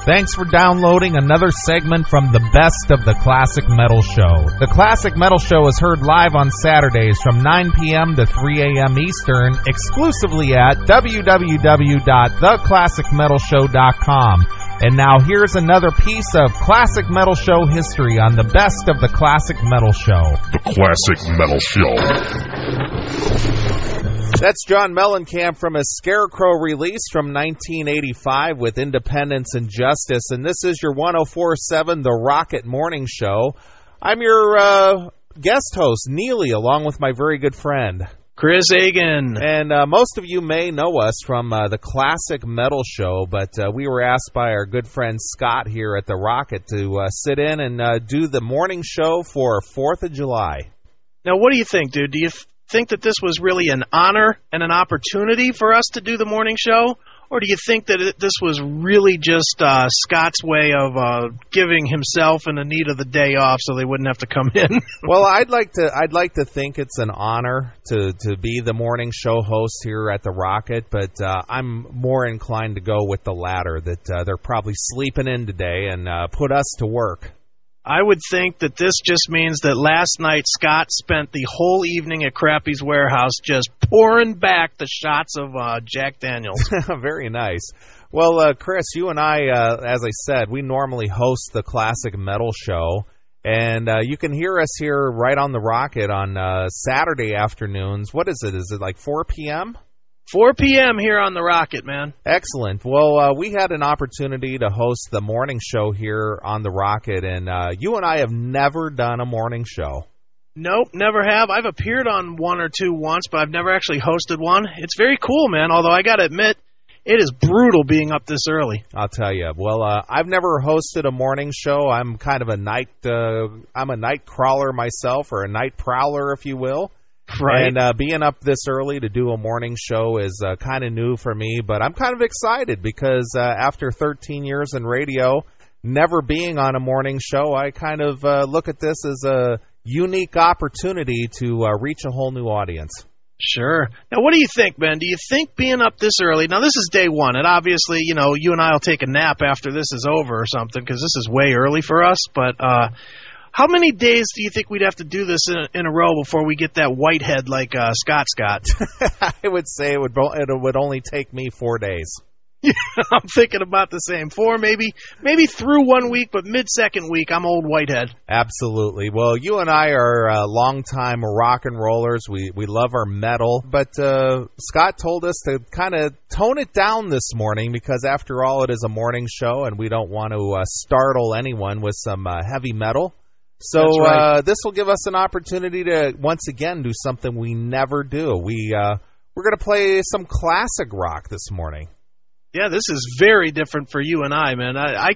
Thanks for downloading another segment from the Best of the Classic Metal Show. The Classic Metal Show is heard live on Saturdays from 9 p.m. to 3 a.m. Eastern, exclusively at www.theclassicmetalshow.com. And now here's another piece of Classic Metal Show history on the Best of the Classic Metal Show. The Classic Metal Show. That's John Mellencamp from his Scarecrow release from 1985 with Independence and Justice, and this is your 104.7 The Rocket Morning Show. I'm your guest host, Neeley, along with my very good friend, Chris Hagan. And most of you may know us from the Classic Metal Show, but we were asked by our good friend Scott here at The Rocket to sit in and do the morning show for 4th of July. Now, what do you think, dude? Do you think that this was really an honor and an opportunity for us to do the morning show? Or do you think that this was really just Scott's way of giving himself and Anita the day off so they wouldn't have to come in? Well, I'd like to think it's an honor to be the morning show host here at the Rocket, but I'm more inclined to go with the latter, that they're probably sleeping in today and put us to work. I would think that this just means that last night Scott spent the whole evening at Crappie's Warehouse just pouring back the shots of Jack Daniels. Very nice. Well, Chris, you and I, as I said, we normally host the Classic Metal Show, and you can hear us here right on the Rocket on Saturday afternoons. What is it? Is it like 4 p.m.? 4 p.m. here on the Rocket, man. Excellent. Well, we had an opportunity to host the morning show here on the Rocket, and you and I have never done a morning show. Nope, never have. I've appeared on one or two once, but I've never actually hosted one. It's very cool, man, although I got to admit, it is brutal being up this early. I'll tell you. Well, I've never hosted a morning show. I'm kind of a night crawler myself, or a night prowler, if you will. Right. And being up this early to do a morning show is kind of new for me, but I'm kind of excited because after 13 years in radio, never being on a morning show, I kind of look at this as a unique opportunity to reach a whole new audience. Sure. Now, what do you think, Ben? Do you think being up this early, now this is day one, and obviously, you know, you and I will take a nap after this is over or something because this is way early for us, but how many days do you think we'd have to do this in a row before we get that whitehead like Scott's got? I would say it would only take me 4 days. Yeah, I'm thinking about the same. 4, maybe through 1 week, but mid-second week, I'm old whitehead. Absolutely. Well, you and I are longtime rock and rollers. We love our metal, but Scott told us to kind of tone it down this morning because, after all, it is a morning show, and we don't want to startle anyone with some heavy metal. So right. This will give us an opportunity to once again do something we never do. We're going to play some classic rock this morning. Yeah, this is very different for you and I, man. I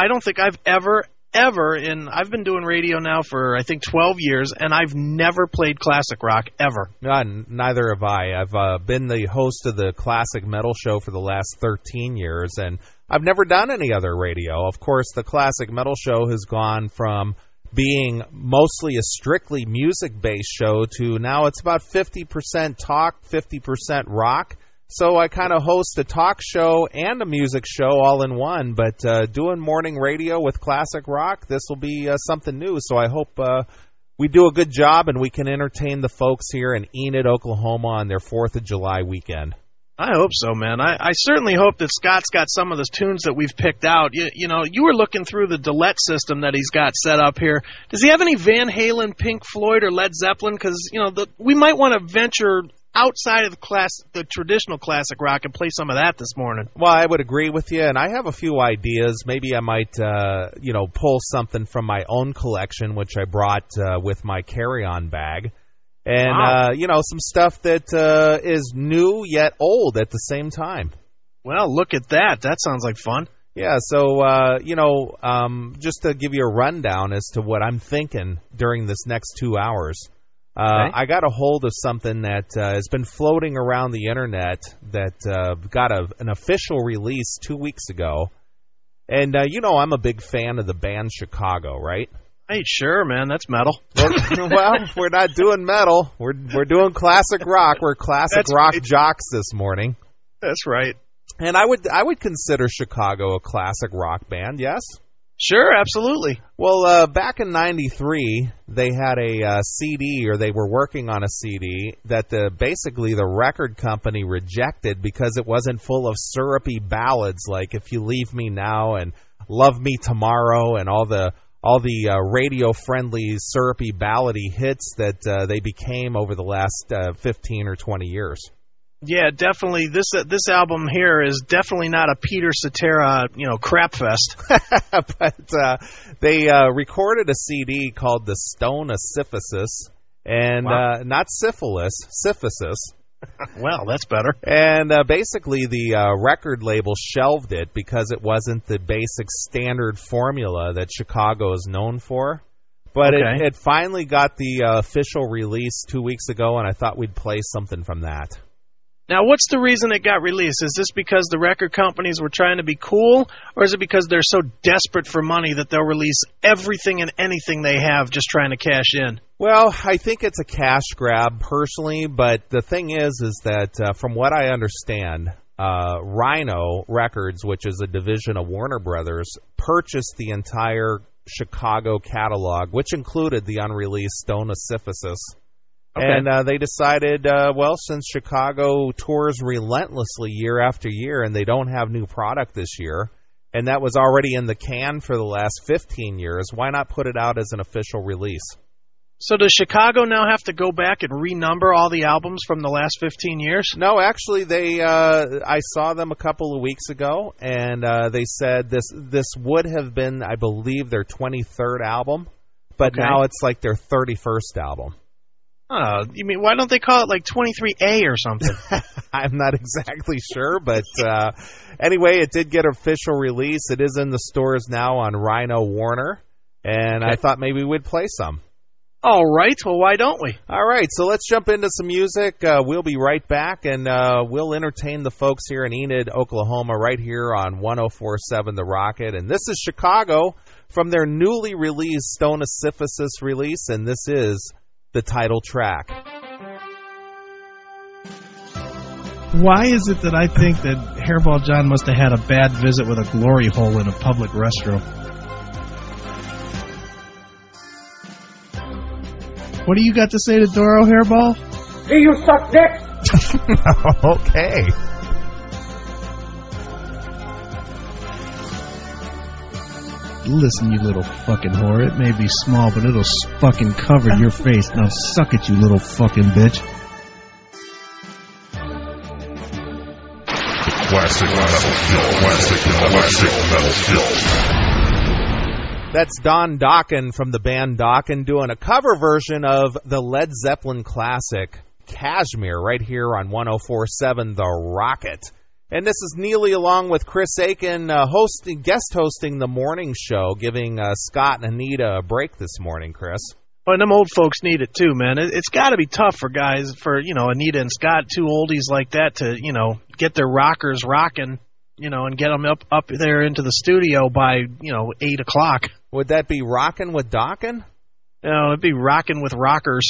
don't think I've ever, I've been doing radio now for, I think, 12 years, and I've never played classic rock, ever. Neither have I. I've been the host of the Classic Metal Show for the last 13 years, and I've never done any other radio. Of course, the Classic Metal Show has gone from being mostly a strictly music-based show to now it's about 50% talk, 50% rock. So I kind of host a talk show and a music show all in one, but doing morning radio with classic rock, this will be something new. So I hope we do a good job and we can entertain the folks here in Enid, Oklahoma on their 4th of July weekend. I hope so, man. I certainly hope that Scott's got some of the tunes that we've picked out. You know, you were looking through the Delette system that he's got set up here. Does he have any Van Halen, Pink Floyd, or Led Zeppelin? Because, you know, we might want to venture outside of the traditional classic rock and play some of that this morning. Well, I would agree with you, and I have a few ideas. Maybe I might, pull something from my own collection, which I brought with my carry-on bag. And, wow. Some stuff that is new yet old at the same time. Well, look at that. That sounds like fun. Yeah, so, just to give you a rundown as to what I'm thinking during this next 2 hours, okay. I got a hold of something that has been floating around the Internet that got an official release 2 weeks ago. And, I'm a big fan of the band Chicago, right? Hey, sure, man. That's metal. Well, we're not doing metal. We're doing classic rock. We're classic rock jocks this morning. That's right. And I would consider Chicago a classic rock band, yes? Sure, absolutely. Well, back in '93, they had a CD, or they were working on a CD, that basically the record company rejected because it wasn't full of syrupy ballads like If You Leave Me Now and Love Me Tomorrow and all the radio-friendly syrupy ballady hits that they became over the last 15 or 20 years. Yeah, definitely. This album here is definitely not a Peter Cetera, crap fest. But they recorded a CD called The Stone of Syphilis, and Wow. not syphilis, syphilis. Well, that's better. And basically the record label shelved it because it wasn't the basic standard formula that Chicago is known for. But Okay. it finally got the official release 2 weeks ago, and I thought we'd play something from that. Now, what's the reason it got released? Is this because the record companies were trying to be cool, or is it because they're so desperate for money that they'll release everything and anything they have just trying to cash in? Well, I think it's a cash grab personally, but the thing is that from what I understand, Rhino Records, which is a division of Warner Brothers, purchased the entire Chicago catalog, which included the unreleased Stone of Syphilis. Okay. And they decided, since Chicago tours relentlessly year after year and they don't have new product this year, and that was already in the can for the last 15 years, why not put it out as an official release? So does Chicago now have to go back and renumber all the albums from the last 15 years? No, actually, I saw them a couple of weeks ago, and they said this would have been, I believe, their 23rd album, but Okay. now it's like their 31st album. You mean, why don't they call it like 23A or something? I'm not exactly sure, but anyway, it did get an official release. It is in the stores now on Rhino Warner, and I thought maybe we'd play some. All right, well, why don't we? All right, so let's jump into some music. We'll be right back, and we'll entertain the folks here in Enid, Oklahoma, right here on 104.7 The Rocket. And this is Chicago from their newly released Stone of Syphilis release, and this is the title track. Why is it that I think that Hairball John must have had a bad visit with a glory hole in a public restroom? What do you got to say to Doro, Hairball? Do you suck dick? Okay. Listen, you little fucking whore. It may be small, but it'll fucking cover your face. Now suck it, you little fucking bitch. Classic Metal Show. That's Don Dokken from the band Dokken doing a cover version of the Led Zeppelin classic Kashmir right here on 104.7 The Rocket. And this is Neeley along with Chris Aiken guest hosting the morning show, giving Scott and Anita a break this morning, Chris. Well, and them old folks need it too, man. It's got to be tough for guys, Anita and Scott, two oldies like that, to, get their rockers rocking, and get them up there into the studio by, 8 o'clock. Would that be rocking with Dokken? No, it'd be rocking with rockers.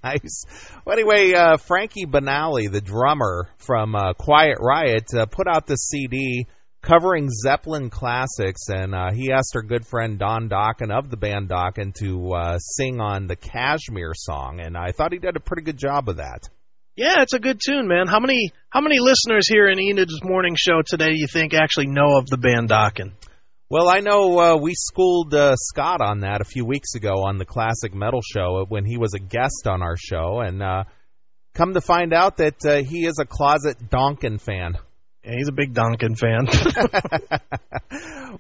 Nice. Well, anyway, Frankie Banali, the drummer from Quiet Riot, put out this CD covering Zeppelin classics, and he asked our good friend Don Dokken of the band Dokken to sing on the Kashmir song, and I thought he did a pretty good job of that. Yeah, it's a good tune, man. How many listeners here in Enid's morning show today do you think actually know of the band Dokken? Well, I know we schooled Scott on that a few weeks ago on the Classic Metal Show when he was a guest on our show, and come to find out that he is a closet Dokken fan. Yeah, he's a big Dokken fan.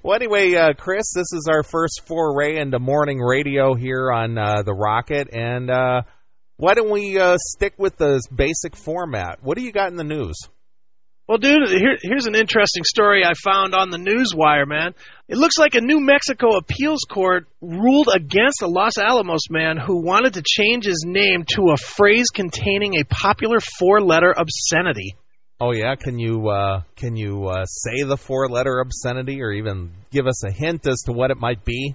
Well, anyway, Chris, this is our first foray into morning radio here on The Rocket, and why don't we stick with the basic format? What do you got in the news? Well, dude, here's an interesting story I found on the Newswire, man. It looks like a New Mexico appeals court ruled against a Los Alamos man who wanted to change his name to a phrase containing a popular four-letter obscenity. Oh, yeah? Can you say the four-letter obscenity or even give us a hint as to what it might be?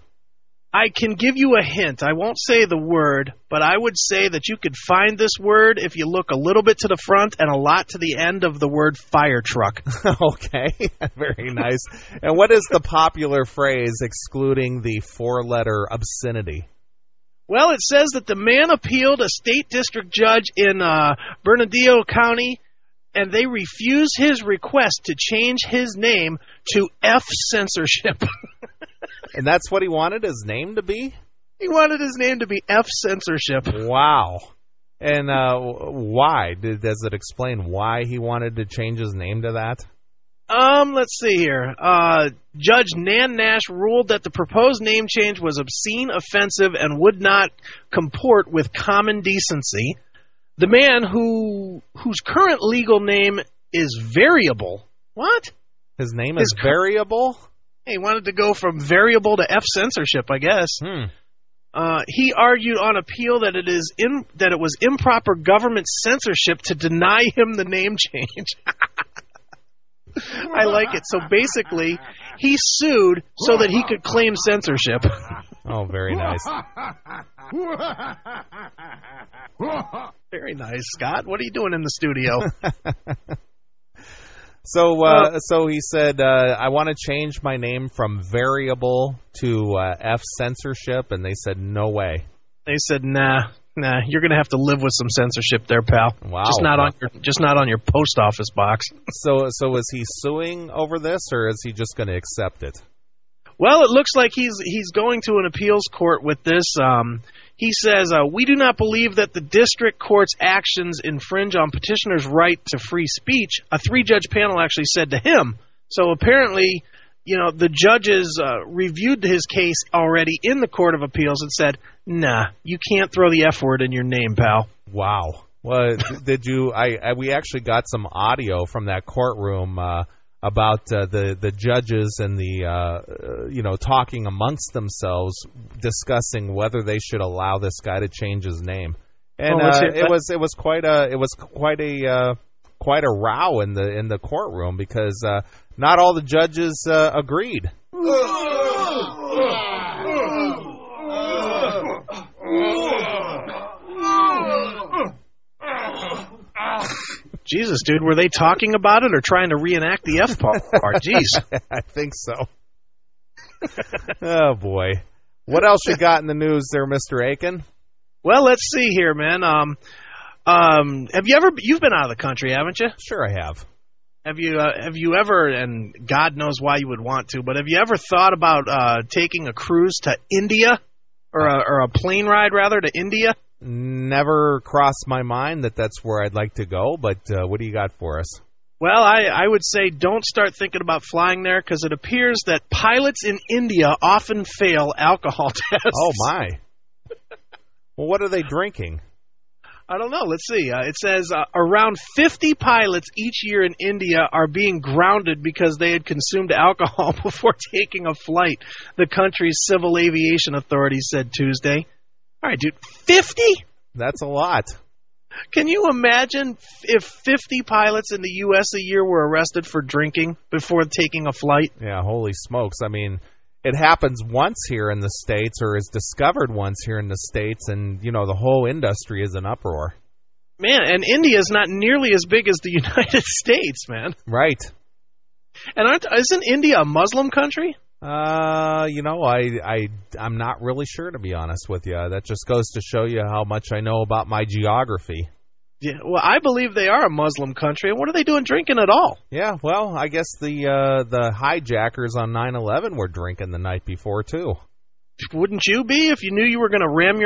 I can give you a hint. I won't say the word, but I would say that you could find this word if you look a little bit to the front and a lot to the end of the word fire truck. Okay, very nice. And what is the popular phrase excluding the four-letter obscenity? Well, it says that the man appealed a state district judge in Bernalillo County, and they refused his request to change his name to F censorship. And that's what he wanted his name to be? He wanted his name to be F censorship. Wow. And why? Does it explain why he wanted to change his name to that? Let's see here. Judge Nan Nash ruled that the proposed name change was obscene, offensive, and would not comport with common decency. The man whose current legal name is variable. What? His name is variable? He wanted to go from variable to F censorship, I guess. He argued on appeal that it was improper government censorship to deny him the name change. I like it. So basically, he sued so that he could claim censorship. Oh, very nice. Very nice, Scott. What are you doing in the studio? So he said, I want to change my name from variable to F censorship, and they said, no way. They said, nah, you're going to have to live with some censorship there, pal. Wow. Just not on your post office box. So is he suing over this, or is he just going to accept it? Well, it looks like he's going to an appeals court with this. He says, we do not believe that the district court's actions infringe on petitioner's right to free speech. A 3-judge panel actually said to him. So apparently, the judges reviewed his case already in the Court of Appeals and said, nah, you can't throw the F word in your name, pal. Wow. Well, did you? We actually got some audio from that courtroom about the judges and the talking amongst themselves, discussing whether they should allow this guy to change his name. And it was quite a row in the courtroom because not all the judges agreed. Jesus, dude, were they talking about it or trying to reenact the F part? Jeez. I think so. Oh, boy. What else you got in the news there, Mr. Aiken? Well, let's see here, man. You've been out of the country, haven't you? Sure I have. Have you ever, and God knows why you would want to, but have you ever thought about taking a cruise to India or a plane ride, rather, to India? Never crossed my mind that that's where I'd like to go, but what do you got for us? Well, I would say don't start thinking about flying there because it appears that pilots in India often fail alcohol tests. Oh, my. Well, what are they drinking? I don't know. Let's see. It says around 50 pilots each year in India are being grounded because they had consumed alcohol before taking a flight, the country's civil aviation authorities said Tuesday. All right, dude, 50? That's a lot. Can you imagine if 50 pilots in the U.S. a year were arrested for drinking before taking a flight? Yeah, holy smokes. I mean, it happens once here in the States or is discovered once here in the States, and, the whole industry is in uproar. Man, and India is not nearly as big as the United States, man. Right. And isn't India a Muslim country? I'm not really sure, to be honest with you. That just goes to show you how much I know about my geography. Yeah, well, I believe they are a Muslim country. And what are they doing drinking at all? Yeah, well, I guess the hijackers on 9/11 were drinking the night before, too. Wouldn't you be if you knew you were going to ram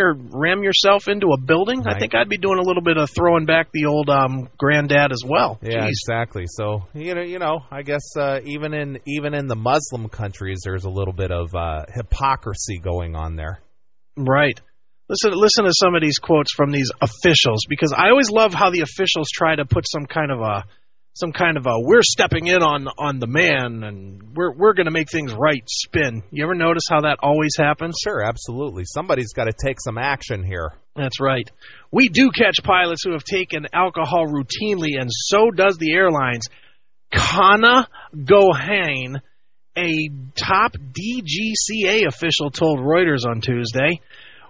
yourself into a building? Right. I think I'd be doing a little bit of throwing back the old granddad as well. Yeah, Jeez. Exactly. So I guess even in the Muslim countries, there's a little bit of hypocrisy going on there. Right. Listen to some of these quotes from these officials, because I always love how the officials try to put some kind of a we're stepping in on the man and we're going to make things right spin. You ever notice how that always happens? Sure, absolutely. Somebody's got to take some action here. That's right. We do catch pilots who have taken alcohol routinely, and so does the airlines. Kana Gohain A top DGCA official told Reuters on Tuesday,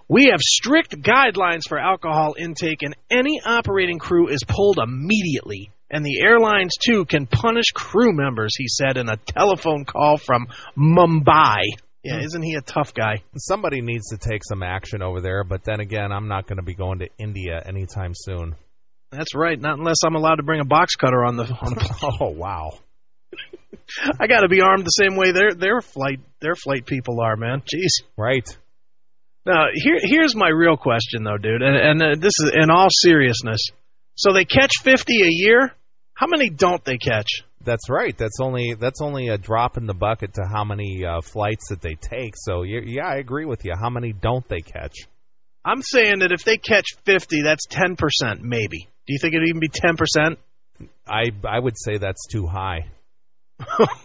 "We have strict guidelines for alcohol intake, and any operating crew is pulled immediately. And the airlines, too, can punish crew members," he said in a telephone call from Mumbai. Yeah, isn't he a tough guy? Somebody needs to take some action over there, but then again, I'm not going to be going to India anytime soon. That's right, not unless I'm allowed to bring a box cutter on the plane. Oh, wow. I got to be armed the same way their flight people are, man. Jeez. Right. Now, here's my real question, though, dude, and this is in all seriousness. So they catch 50 a year? How many don't they catch? That's right. That's only a drop in the bucket to how many flights that they take. So, yeah, I agree with you. How many don't they catch? I'm saying that if they catch 50, that's 10% maybe. Do you think it'd even be 10%? I would say that's too high.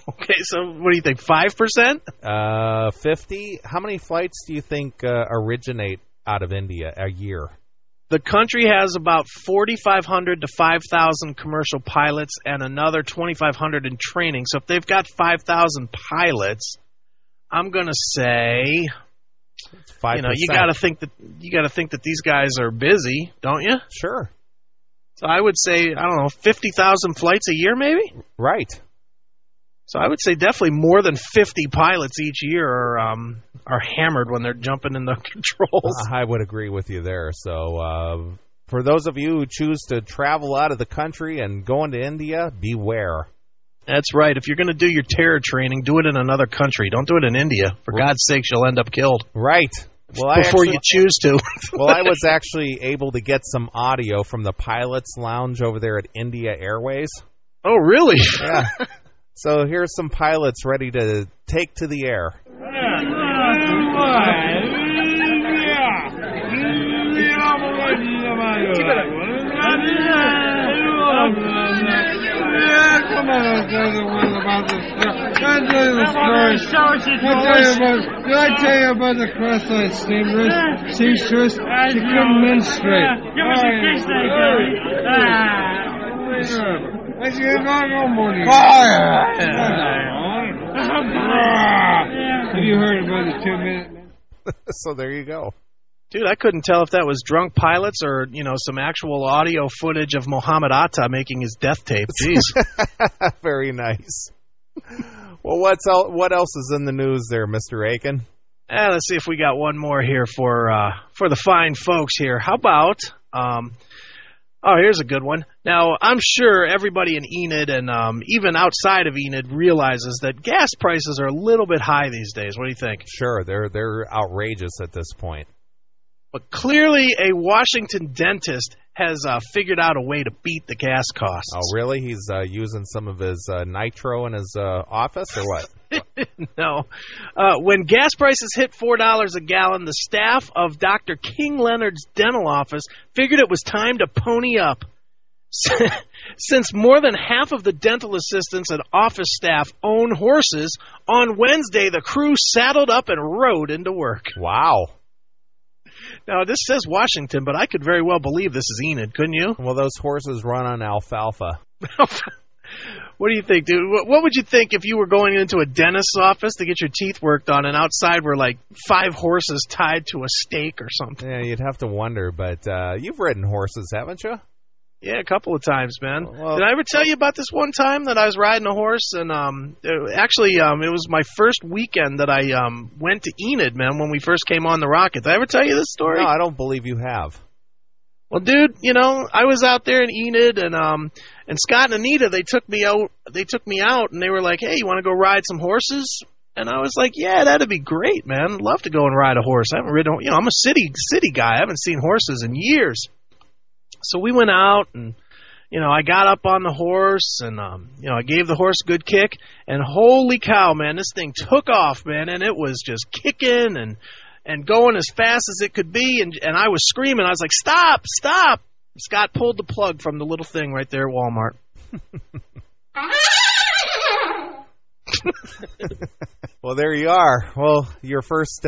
Okay, so what do you think, 5%? 50? How many flights do you think originate out of India a year? The country has about 4,500 to 5,000 commercial pilots and another 2,500 in training. So if they've got 5,000 pilots, I'm going to say, 5%. You got to think that these guys are busy, don't you? Sure. So I would say, I don't know, 50,000 flights a year maybe? Right. So I would say definitely more than 50 pilots each year are hammered when they're jumping in the controls. I would agree with you there. So for those of you who choose to travel out of the country and go into India, beware. That's right. If you're going to do your terror training, do it in another country. Don't do it in India. For God's sakes, you'll end up killed. Right. Well, before you choose to. Well, I was actually able to get some audio from the pilot's lounge over there at India Airways. Oh, really? Yeah. So here's some pilots ready to take to the air. Come on, about the Did I tell you about the cross-eyed seamstress? She couldn't menstruate. Give us a kiss there, I said, no money. Have you heard about the 2-minute man? So there you go. Dude, I couldn't tell if that was drunk pilots or, some actual audio footage of Muhammad Atta making his death tape. Jeez. Very nice. Well, what else is in the news there, Mr. Aiken? Let's see if we got one more here for the fine folks here. How about, here's a good one. Now, I'm sure everybody in Enid and even outside of Enid realizes that gas prices are a little bit high these days. What do you think? Sure, they're outrageous at this point. But clearly a Washington dentist has figured out a way to beat the gas costs. Oh, really? He's using some of his nitro in his office, or what? No. When gas prices hit $4 a gallon, the staff of Dr. King Leonard's dental office figured it was time to pony up. Since more than half of the dental assistants and office staff own horses, on Wednesday the crew saddled up and rode into work. Wow. Now, this says Washington, but I could very well believe this is Enid, couldn't you? Well, those horses run on alfalfa. What do you think, dude? What would you think if you were going into a dentist's office to get your teeth worked on and outside were like 5 horses tied to a stake or something? Yeah, you'd have to wonder, but you've ridden horses, haven't you? Yeah, a couple of times, man. Well, did I ever tell you about this one time that I was riding a horse? And it was my first weekend that I went to Enid, man, when we first came on the rocket. Did I ever tell you this story? No, I don't believe you have. Well, dude, I was out there in Enid, and Scott and Anita, they took me out, and they were like, "Hey, you want to go ride some horses?" And I was like, "Yeah, that'd be great, man. I'd love to go and ride a horse. I haven't ridden, I'm a city guy. I haven't seen horses in years." So we went out, and I got up on the horse, and I gave the horse a good kick, and holy cow, man, this thing took off, man, and it was just kicking and going as fast as it could be, and I was screaming. I was like, "Stop, stop!" Scott pulled the plug from the little thing right there at Walmart. Well, there you are. Well, your first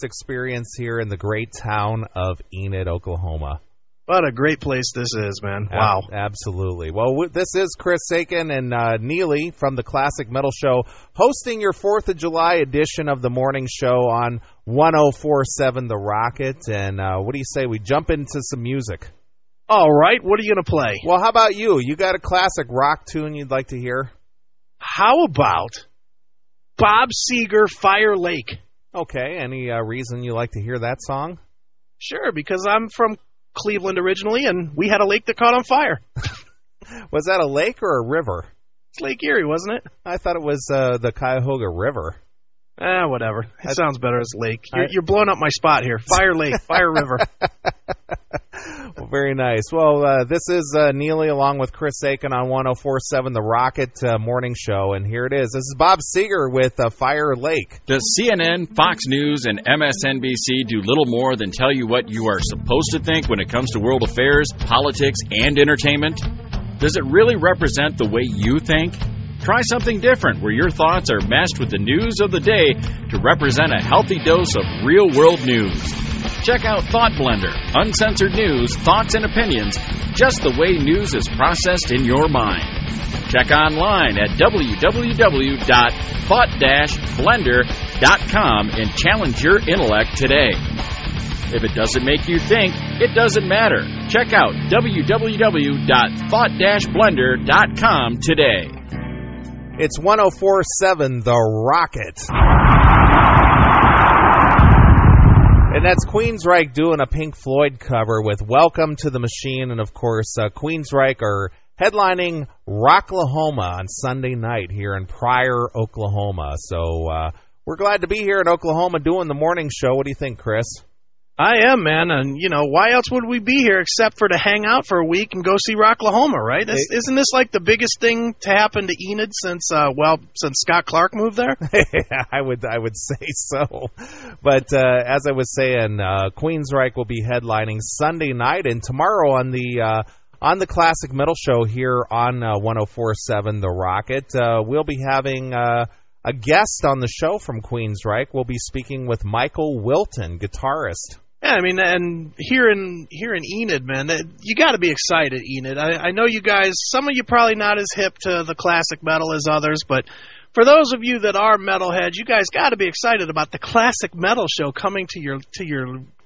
experience here in the great town of Enid, Oklahoma. What a great place this is, man. Wow. Absolutely. Well, this is Chris Aiken and Neeley from the Classic Metal Show hosting your 4th of July edition of the morning show on 104.7 The Rocket. And what do you say we jump into some music? All right. What are you going to play? Well, how about you? You got a classic rock tune you'd like to hear? How about Bob Seger, Fire Lake? Okay. Any reason you like to hear that song? Sure, because I'm from Cleveland originally, and we had a lake that caught on fire. Was that a lake or a river? It's Lake Erie, wasn't it? I thought it was the Cuyahoga River. Whatever. It sounds better as lake. You're blowing up my spot here. Fire Lake, Fire River. Well, very nice. Well, this is Neeley along with Chris Aiken on 104.7 The Rocket Morning Show, and here it is. This is Bob Seger with Fire Lake. Does CNN, Fox News, and MSNBC do little more than tell you what you are supposed to think when it comes to world affairs, politics, and entertainment? Does it really represent the way you think? Try something different where your thoughts are meshed with the news of the day to represent a healthy dose of real-world news. Check out Thought Blender, uncensored news, thoughts, and opinions, just the way news is processed in your mind. Check online at www.thought-blender.com and challenge your intellect today. If it doesn't make you think, it doesn't matter. Check out www.thought-blender.com today. It's 104.7 The Rocket. And that's Queensryche doing a Pink Floyd cover with Welcome to the Machine. And, of course, Queensryche are headlining Rocklahoma on Sunday night here in Pryor, Oklahoma. So we're glad to be here in Oklahoma doing the morning show. What do you think, Chris? I am, man, and, why else would we be here except for to hang out for a week and go see Rocklahoma, right? Isn't this like the biggest thing to happen to Enid since Scott Clark moved there? Yeah, I would say so. But as I was saying, Queensryche will be headlining Sunday night, and tomorrow on the Classic Metal Show here on 104.7 The Rocket, we'll be having a guest on the show from Queensryche. We'll be speaking with Michael Wilton, guitarist. Yeah, I mean, and here in Enid, man, you got to be excited, Enid. I know you guys, some of you probably not as hip to the classic metal as others, but for those of you that are metalheads, you guys got to be excited about the Classic Metal Show coming to your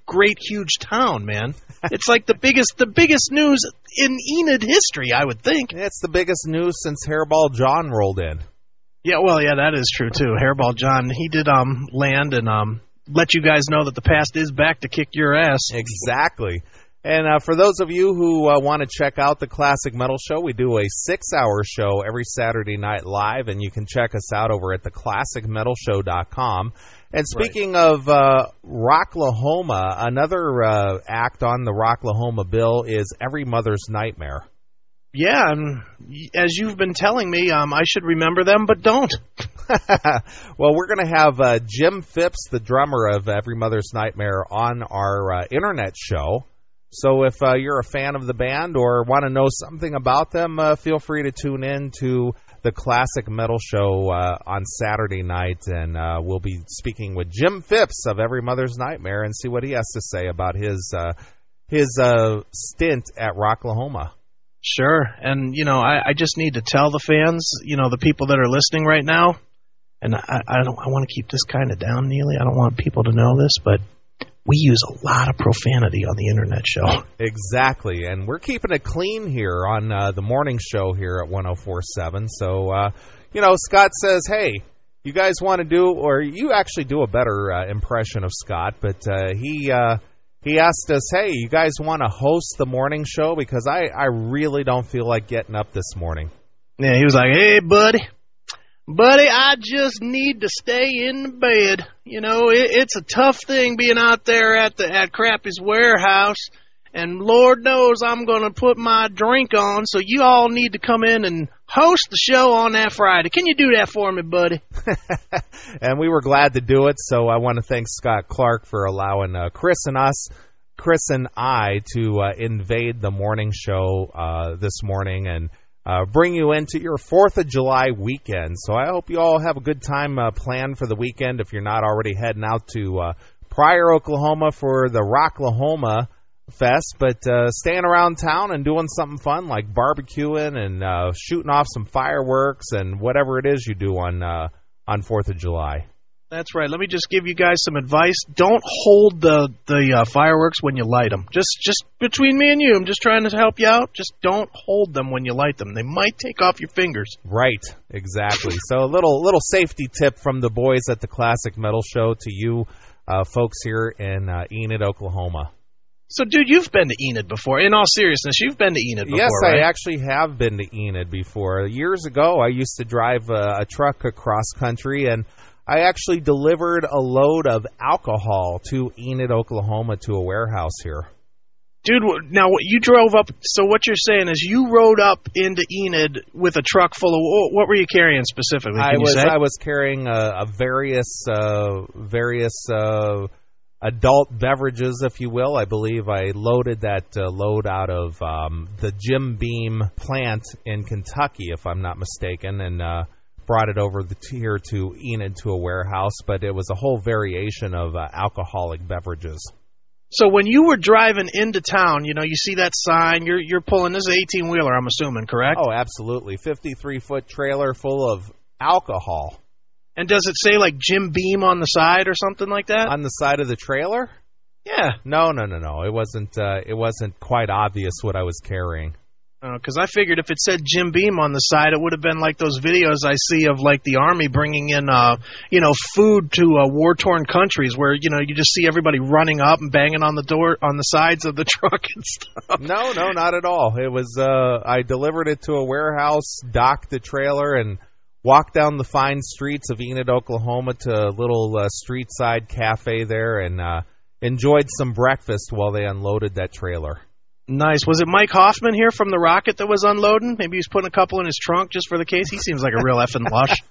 great huge town, man. It's like the biggest news in Enid history, I would think. It's the biggest news since Hairball John rolled in. Yeah, well, yeah, that is true too. Hairball John, he did land and let you guys know that the past is back to kick your ass. Exactly. And for those of you who want to check out the Classic Metal Show, we do a 6-hour show every Saturday night live, and you can check us out over at theclassicmetalshow.com. And speaking of Rocklahoma, another act on the Rocklahoma bill is Every Mother's Nightmare. Yeah, and as you've been telling me, I should remember them, but don't. Well, we're going to have Jim Phipps, the drummer of Every Mother's Nightmare, on our internet show. So if you're a fan of the band or want to know something about them, feel free to tune in to the Classic Metal Show on Saturday night, and we'll be speaking with Jim Phipps of Every Mother's Nightmare and see what he has to say about his stint at Rocklahoma. Sure, and, I just need to tell the fans, the people that are listening right now, and I want to keep this kind of down, Neeley. I don't want people to know this, but we use a lot of profanity on the internet show. Exactly, and we're keeping it clean here on the morning show here at 104.7. So, Scott says, hey, you guys want to do, or you actually do a better impression of Scott, but he asked us, hey, you guys want to host the morning show? Because I really don't feel like getting up this morning. Yeah, he was like, hey, buddy, I just need to stay in the bed. It's a tough thing being out there at Crappy's warehouse, and Lord knows I'm going to put my drink on, so you all need to come in and host the show on that Friday. Can you do that for me, buddy? And we were glad to do it, so I want to thank Scott Clark for allowing Chris and I to invade the morning show this morning and bring you into your 4th of July weekend. So I hope you all have a good time planned for the weekend if you're not already heading out to Pryor, Oklahoma for the Rocklahoma fest, but staying around town and doing something fun like barbecuing and shooting off some fireworks and whatever it is you do on 4th of July. That's right. Let me just give you guys some advice. Don't hold the fireworks when you light them. Just between me and you, I'm just trying to help you out. Just don't hold them when you light them. They might take off your fingers. Right, exactly. So a little safety tip from the boys at the Classic Metal Show to you folks here in Enid, Oklahoma. So, dude, you've been to Enid before. In all seriousness, you've been to Enid before, yes, right? I actually have been to Enid before. Years ago, I used to drive a truck across country, and I actually delivered a load of alcohol to Enid, Oklahoma, to a warehouse here. Dude, now you drove up, so what you're saying is you rode up into Enid with a truck full of, what were you carrying specifically? I was carrying various adult beverages, if you will. I believe I loaded that load out of the Jim Beam plant in Kentucky, if I'm not mistaken, and brought it over here to Enid to a warehouse, but it was a whole variation of alcoholic beverages. So when you were driving into town, you see that sign, you're pulling, this is an 18-wheeler, I'm assuming, correct? Oh, absolutely. 53-foot trailer full of alcohol. And does it say, like, Jim Beam on the side or something like that? On the side of the trailer? Yeah. No. It wasn't quite obvious what I was carrying. Because I figured if it said Jim Beam on the side, it would have been like those videos I see of, like, the Army bringing in, food to war-torn countries where, you just see everybody running up and banging on the door, on the sides of the truck and stuff. No, not at all. It was, I delivered it to a warehouse, docked the trailer, and walked down the fine streets of Enid, Oklahoma to a little street-side cafe there and enjoyed some breakfast while they unloaded that trailer. Nice. Was it Mike Hoffman here from the Rocket that was unloading? Maybe he was putting a couple in his trunk just for the case. He seems like a real effing lush.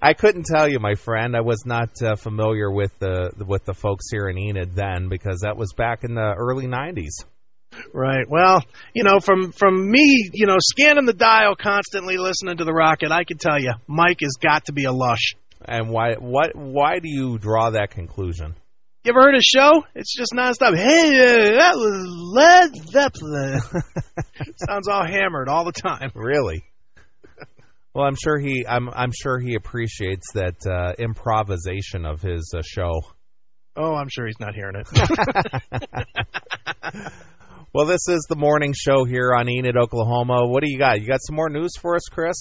I couldn't tell you, my friend. I was not familiar with the folks here in Enid then, because that was back in the early 90s. Right. Well, from me, scanning the dial constantly, listening to the Rocket, I can tell you, Mike has got to be a lush. And why do you draw that conclusion? You ever heard his show? It's just nonstop. Hey, that was Led Zeppelin. Sounds all hammered all the time. Really? Well, I'm sure he appreciates that improvisation of his show. Oh, I'm sure he's not hearing it. Well, this is the morning show here on Enid, Oklahoma. What do you got? You got some more news for us, Chris?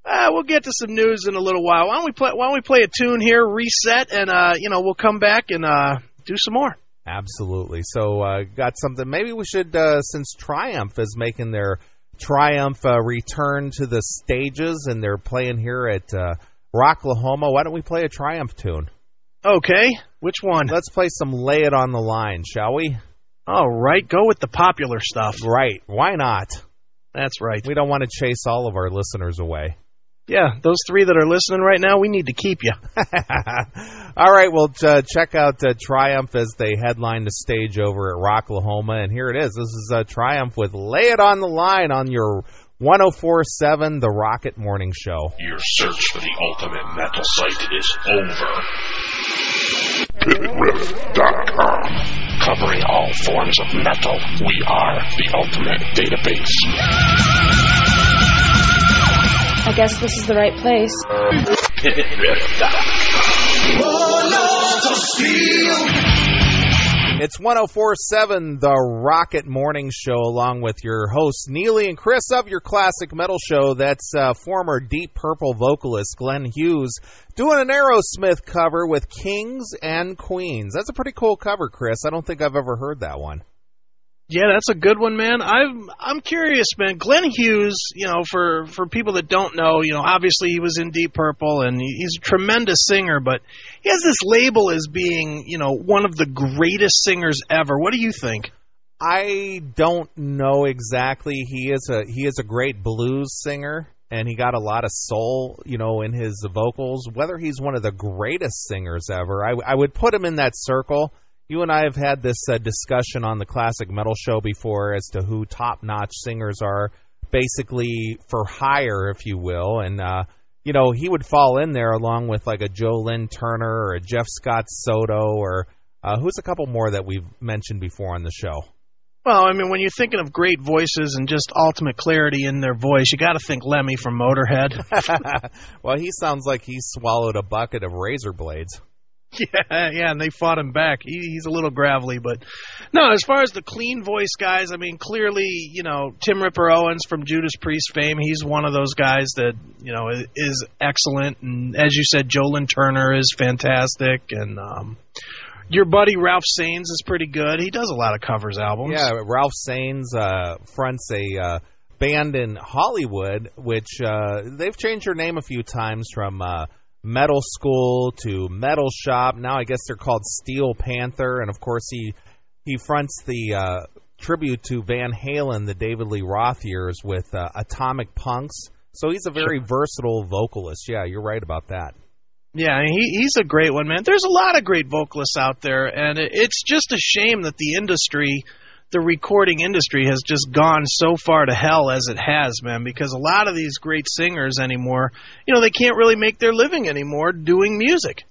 We'll get to some news in a little while. Why don't we play a tune here, reset, and we'll come back and do some more. Absolutely. So, got something. Maybe we should, since Triumph is making their Triumph return to the stages, and they're playing here at Rocklahoma. Why don't we play a Triumph tune? Okay. Which one? Let's play some Lay It on the Line, shall we? All right. Go with the popular stuff. Right. Why not? That's right. We don't want to chase all of our listeners away. Yeah, those three that are listening right now, we need to keep you. All right, well, check out Triumph as they headline the stage over at Rocklahoma, and here it is. This is Triumph with Lay It on the Line on your 104.7 The Rocket Morning Show. Your search for the ultimate metal site is over. PitRiff.com. Covering all forms of metal, we are the ultimate database. I guess this is the right place. It's 104.7 The Rocket Morning Show, along with your hosts Neeley and Chris of your Classic Metal Show. That's former Deep Purple vocalist Glenn Hughes doing an Aerosmith cover with Kings and Queens. That's a pretty cool cover, Chris. I don't think I've ever heard that one. Yeah, that's a good one, man. I'm curious, man. Glenn Hughes, for people that don't know, obviously he was in Deep Purple and he's a tremendous singer, but he has this label as being, one of the greatest singers ever. What do you think? I don't know exactly. He is a great blues singer, and he got a lot of soul, in his vocals. Whether he's one of the greatest singers ever, I would put him in that circle. You and I have had this discussion on the Classic Metal Show before as to who top-notch singers are, basically for hire, if you will. And, he would fall in there along with like a Joe Lynn Turner or a Jeff Scott Soto or Who's a couple more that we've mentioned before on the show? Well, I mean, when you're thinking of great voices and just ultimate clarity in their voice, you got to think Lemmy from Motorhead. Well, he sounds like he swallowed a bucket of razor blades. Yeah, and they fought him back. He's a little gravelly, but no, as far as the clean voice guys, I mean, clearly, Tim Ripper Owens from Judas Priest fame, he's one of those guys that, is excellent. And as you said, Joe Lynn Turner is fantastic. And your buddy Ralph Saenz is pretty good. He does a lot of covers albums. Yeah, Ralph Saenz fronts a band in Hollywood, which they've changed their name a few times from Metal School to Metal Shop. Now I guess they're called Steel Panther, and of course he fronts the tribute to Van Halen, the David Lee Roth years, with Atomic Punks. So he's a very versatile vocalist. Yeah, you're right about that. Yeah, he's a great one, man. There's a lot of great vocalists out there, and it's just a shame that the recording industry has just gone so far to hell as it has, man, because a lot of these great singers anymore, they can't really make their living anymore doing music.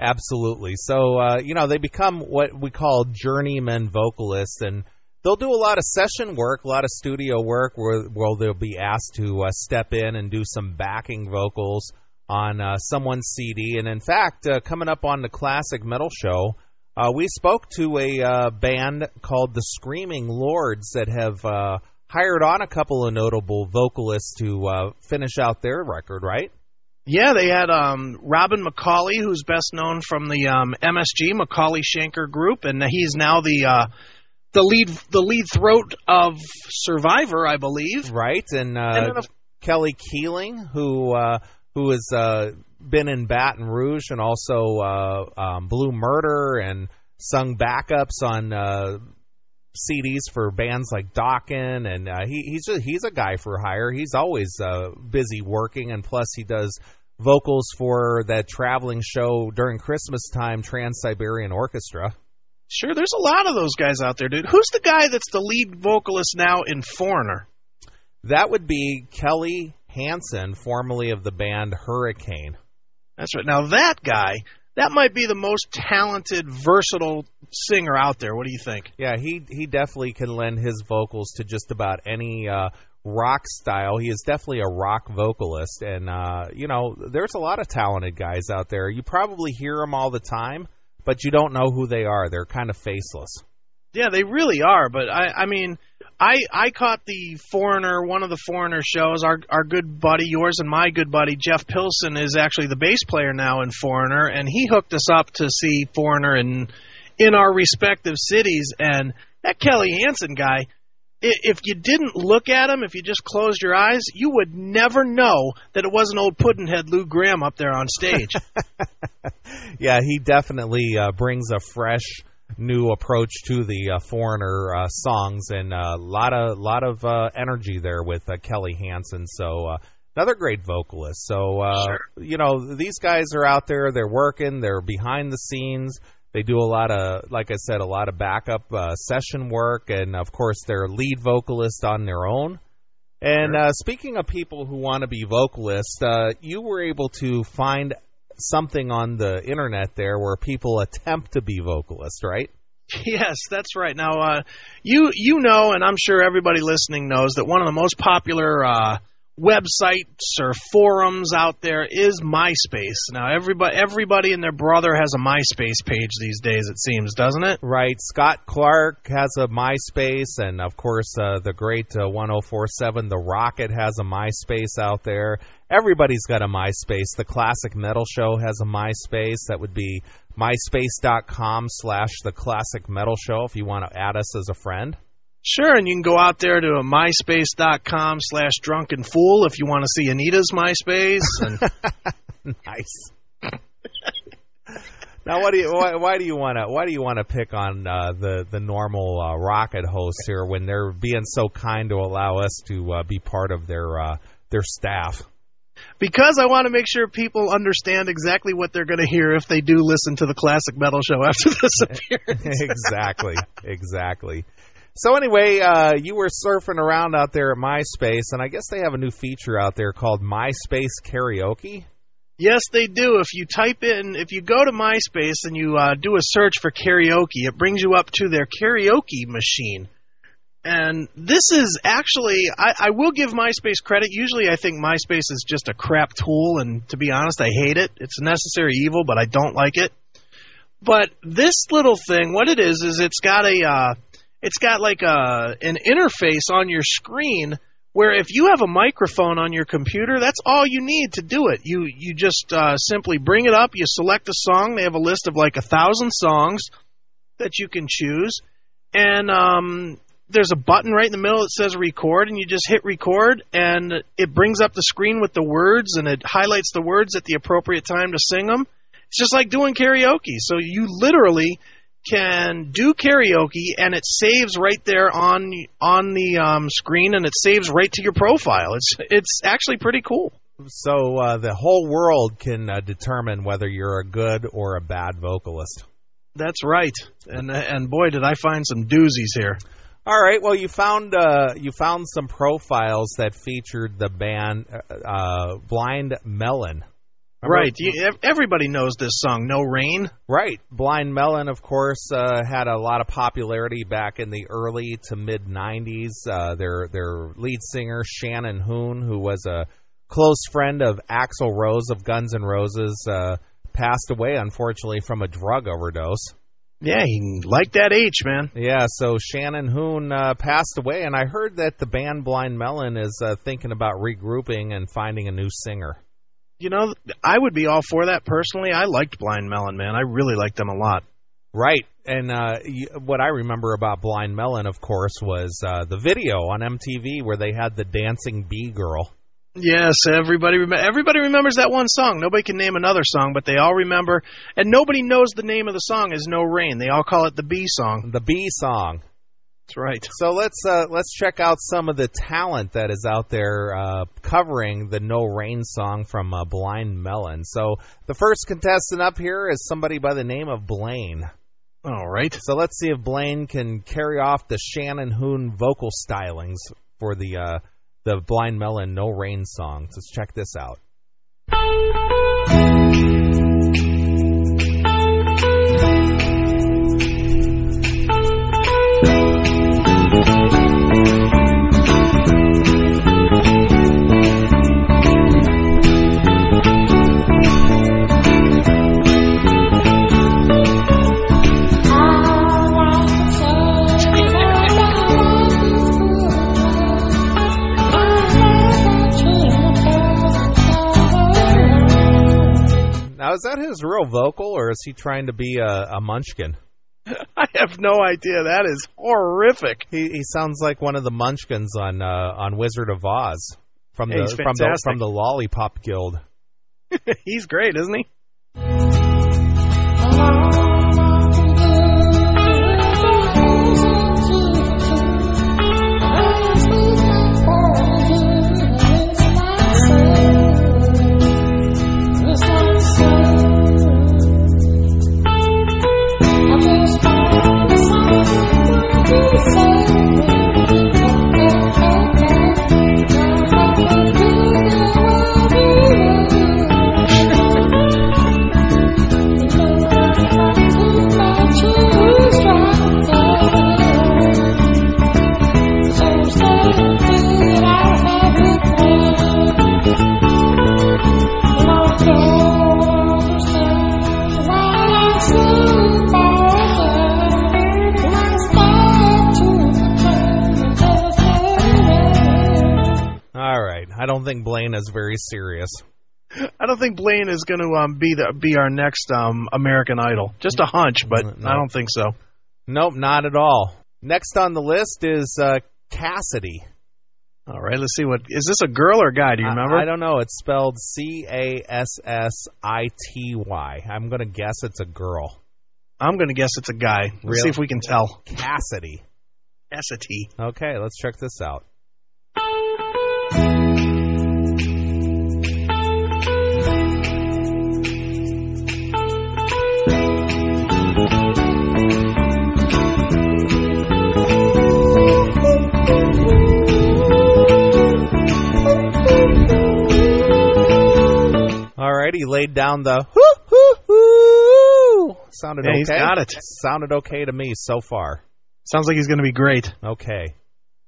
Absolutely. So, they become what we call journeyman vocalists, and they'll do a lot of session work, a lot of studio work where they'll be asked to step in and do some backing vocals on someone's CD. And in fact, coming up on the Classic Metal Show, we spoke to a band called the Screaming Lords that have hired on a couple of notable vocalists to finish out their record, right? Yeah, they had Robin McCauley, who's best known from the MSG, Macaulay Schenker Group, and he's now the lead throat of Survivor, I believe. Right, and Kelly Keeling, who has been in Baton Rouge and also Blue Murder and sung backups on CDs for bands like Dokken, and he's a guy for hire. He's always busy working, and plus he does vocals for that traveling show during Christmas time, Trans-Siberian Orchestra. Sure, there's a lot of those guys out there, dude. Who's the guy that's the lead vocalist now in Foreigner? That would be Kelly Hansen, formerly of the band Hurricane. That's right. Now that guy, that might be the most talented, versatile singer out there. What do you think? Yeah, he definitely can lend his vocals to just about any rock style. He is definitely a rock vocalist, and there's a lot of talented guys out there. You probably hear them all the time, but you don't know who they are. They're kind of faceless. Yeah, they really are. But I mean, I caught the Foreigner, one of the Foreigner shows. Our good buddy, yours and my good buddy, Jeff Pilson, is actually the bass player now in Foreigner, and he hooked us up to see Foreigner in our respective cities. And that Kelly Hansen guy, if you didn't look at him, if you just closed your eyes, you would never know that it wasn't old Puddinhead Lou Gramm up there on stage. Yeah, he definitely brings a fresh new approach to the Foreigner songs, and a lot of energy there with Kelly Hansen. So another great vocalist. So sure. These guys are out there. They're working. They're behind the scenes. They do a lot of, like I said, a lot of backup session work, and of course they're lead vocalist on their own. And sure. Speaking of people who want to be vocalists, you were able to find something on the internet there where people attempt to be vocalists, right? Yes, that's right. Now, you know, and I'm sure everybody listening knows that one of the most popular websites or forums out there is MySpace. Now, everybody and their brother has a MySpace page these days, it seems, doesn't it? Right. Scott Clark has a MySpace, and of course, the great 1047 The Rocket has a MySpace out there. Everybody's got a MySpace. The Classic Metal Show has a MySpace. That would be myspace.com/The Classic Metal Show if you want to add us as a friend. Sure, and you can go out there to myspace.com/Drunken Fool if you want to see Anita's MySpace. And nice. Now, why do you want to pick on the normal Rocket hosts here when they're being so kind to allow us to be part of their staff? Because I want to make sure people understand exactly what they're going to hear if they do listen to the Classic Metal Show after this appearance. Exactly. So anyway, you were surfing around out there at MySpace, and I guess they have a new feature out there called MySpace Karaoke. Yes, they do. If you go to MySpace and you do a search for karaoke, it brings you up to their karaoke machine. And this is actually, I will give MySpace credit. Usually I think MySpace is just a crap tool, and to be honest, I hate it. It's a necessary evil, but I don't like it. But this little thing, what it is it's got an interface on your screen where if you have a microphone on your computer, that's all you need to do it. You just simply bring it up, you select a song. They have a list of like 1,000 songs that you can choose, and there's a button right in the middle that says record, and you just hit record, and it brings up the screen with the words, and it highlights the words at the appropriate time to sing them. It's just like doing karaoke. So you literally can do karaoke, and it saves right there on the screen, and it saves right to your profile. It's actually pretty cool. So the whole world can determine whether you're a good or a bad vocalist. That's right. And boy, did I find some doozies here. All right. Well, you found some profiles that featured the band Blind Melon. Right. Everybody knows this song, No Rain. Right. Blind Melon, of course, had a lot of popularity back in the early to mid-'90s. Their lead singer, Shannon Hoon, who was a close friend of Axl Rose of Guns N' Roses, passed away, unfortunately, from a drug overdose. Yeah, he liked that H, man. Yeah, so Shannon Hoon passed away, and I heard that the band Blind Melon is thinking about regrouping and finding a new singer. You know, I would be all for that personally. I liked Blind Melon, man. I really liked them a lot. Right. And what I remember about Blind Melon, of course, was the video on MTV where they had the dancing bee girl. Yes, everybody remembers that one song. Nobody can name another song, but they all remember. And nobody knows the name of the song is No Rain. They all call it the Bee Song. The Bee Song. That's right. So let's check out some of the talent that is out there covering the No Rain song from Blind Melon. So the first contestant up here is somebody by the name of Blaine. All right. So let's see if Blaine can carry off the Shannon Hoon vocal stylings for the Blind Melon No Rain song. Let's check this out. Now, is that his real vocal, or is he trying to be a munchkin? I have no idea. That is horrific. He sounds like one of the munchkins on Wizard of Oz from the Lollipop Guild. He's great, isn't he? I don't think Blaine is very serious. I don't think Blaine is going to be our next American Idol. Just a hunch, but no. I don't think so. Nope, not at all. Next on the list is Cassidy. All right, let's see. Is this a girl or a guy? Do you remember? I don't know. It's spelled Cassity. I'm going to guess it's a girl. I'm going to guess it's a guy. Let's see if we can tell. Cassidy. Cassidy. Okay, let's check this out. right, he laid down the hoo-hoo-hoo. Sounded okay. He's got it. Sounded okay to me so far. Sounds like he's going to be great. Okay.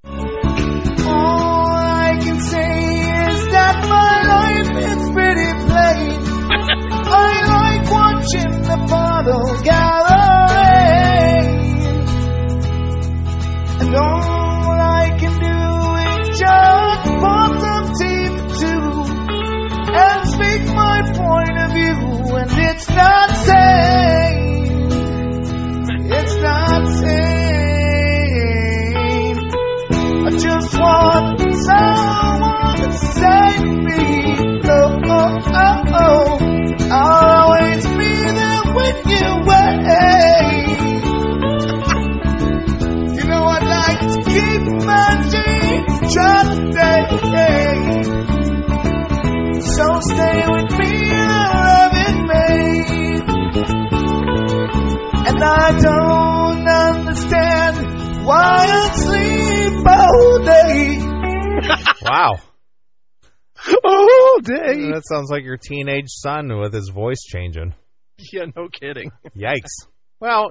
All I can say is that my life is pretty plain. I like watching the bottle gathering, and all I can do is just pour some tea for two and speak my point of view, and it's not sane. It's not sane. I just want someone to save me. Oh, oh, oh, oh. I'll always be there when you wait. You know I'd like to keep my dreams just stay. So stay with me, love it made. And I don't understand why I sleep all day. Wow. All day. That sounds like your teenage son with his voice changing. Yeah, no kidding. Yikes. Well,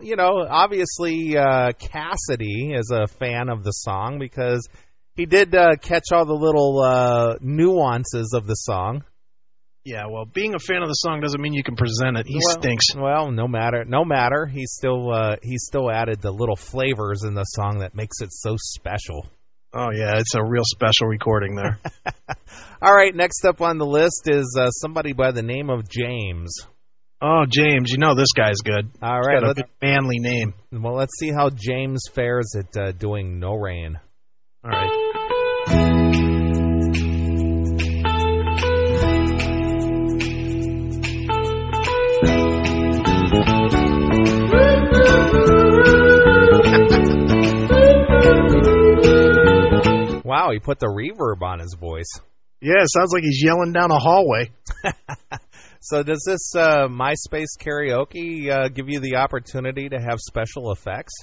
obviously Cassidy is a fan of the song because he did catch all the little nuances of the song. Yeah, well, being a fan of the song doesn't mean you can present it. He stinks. Well, no matter. He still added the little flavors in the song that makes it so special. Oh, yeah, it's a real special recording there. All right, next up on the list is somebody by the name of James. Oh, James, this guy's good. All right. He's got a good manly name. Well, let's see how James fares at doing No Rain. All right. Wow, he put the reverb on his voice. Yeah, it sounds like he's yelling down a hallway. So does this MySpace karaoke give you the opportunity to have special effects?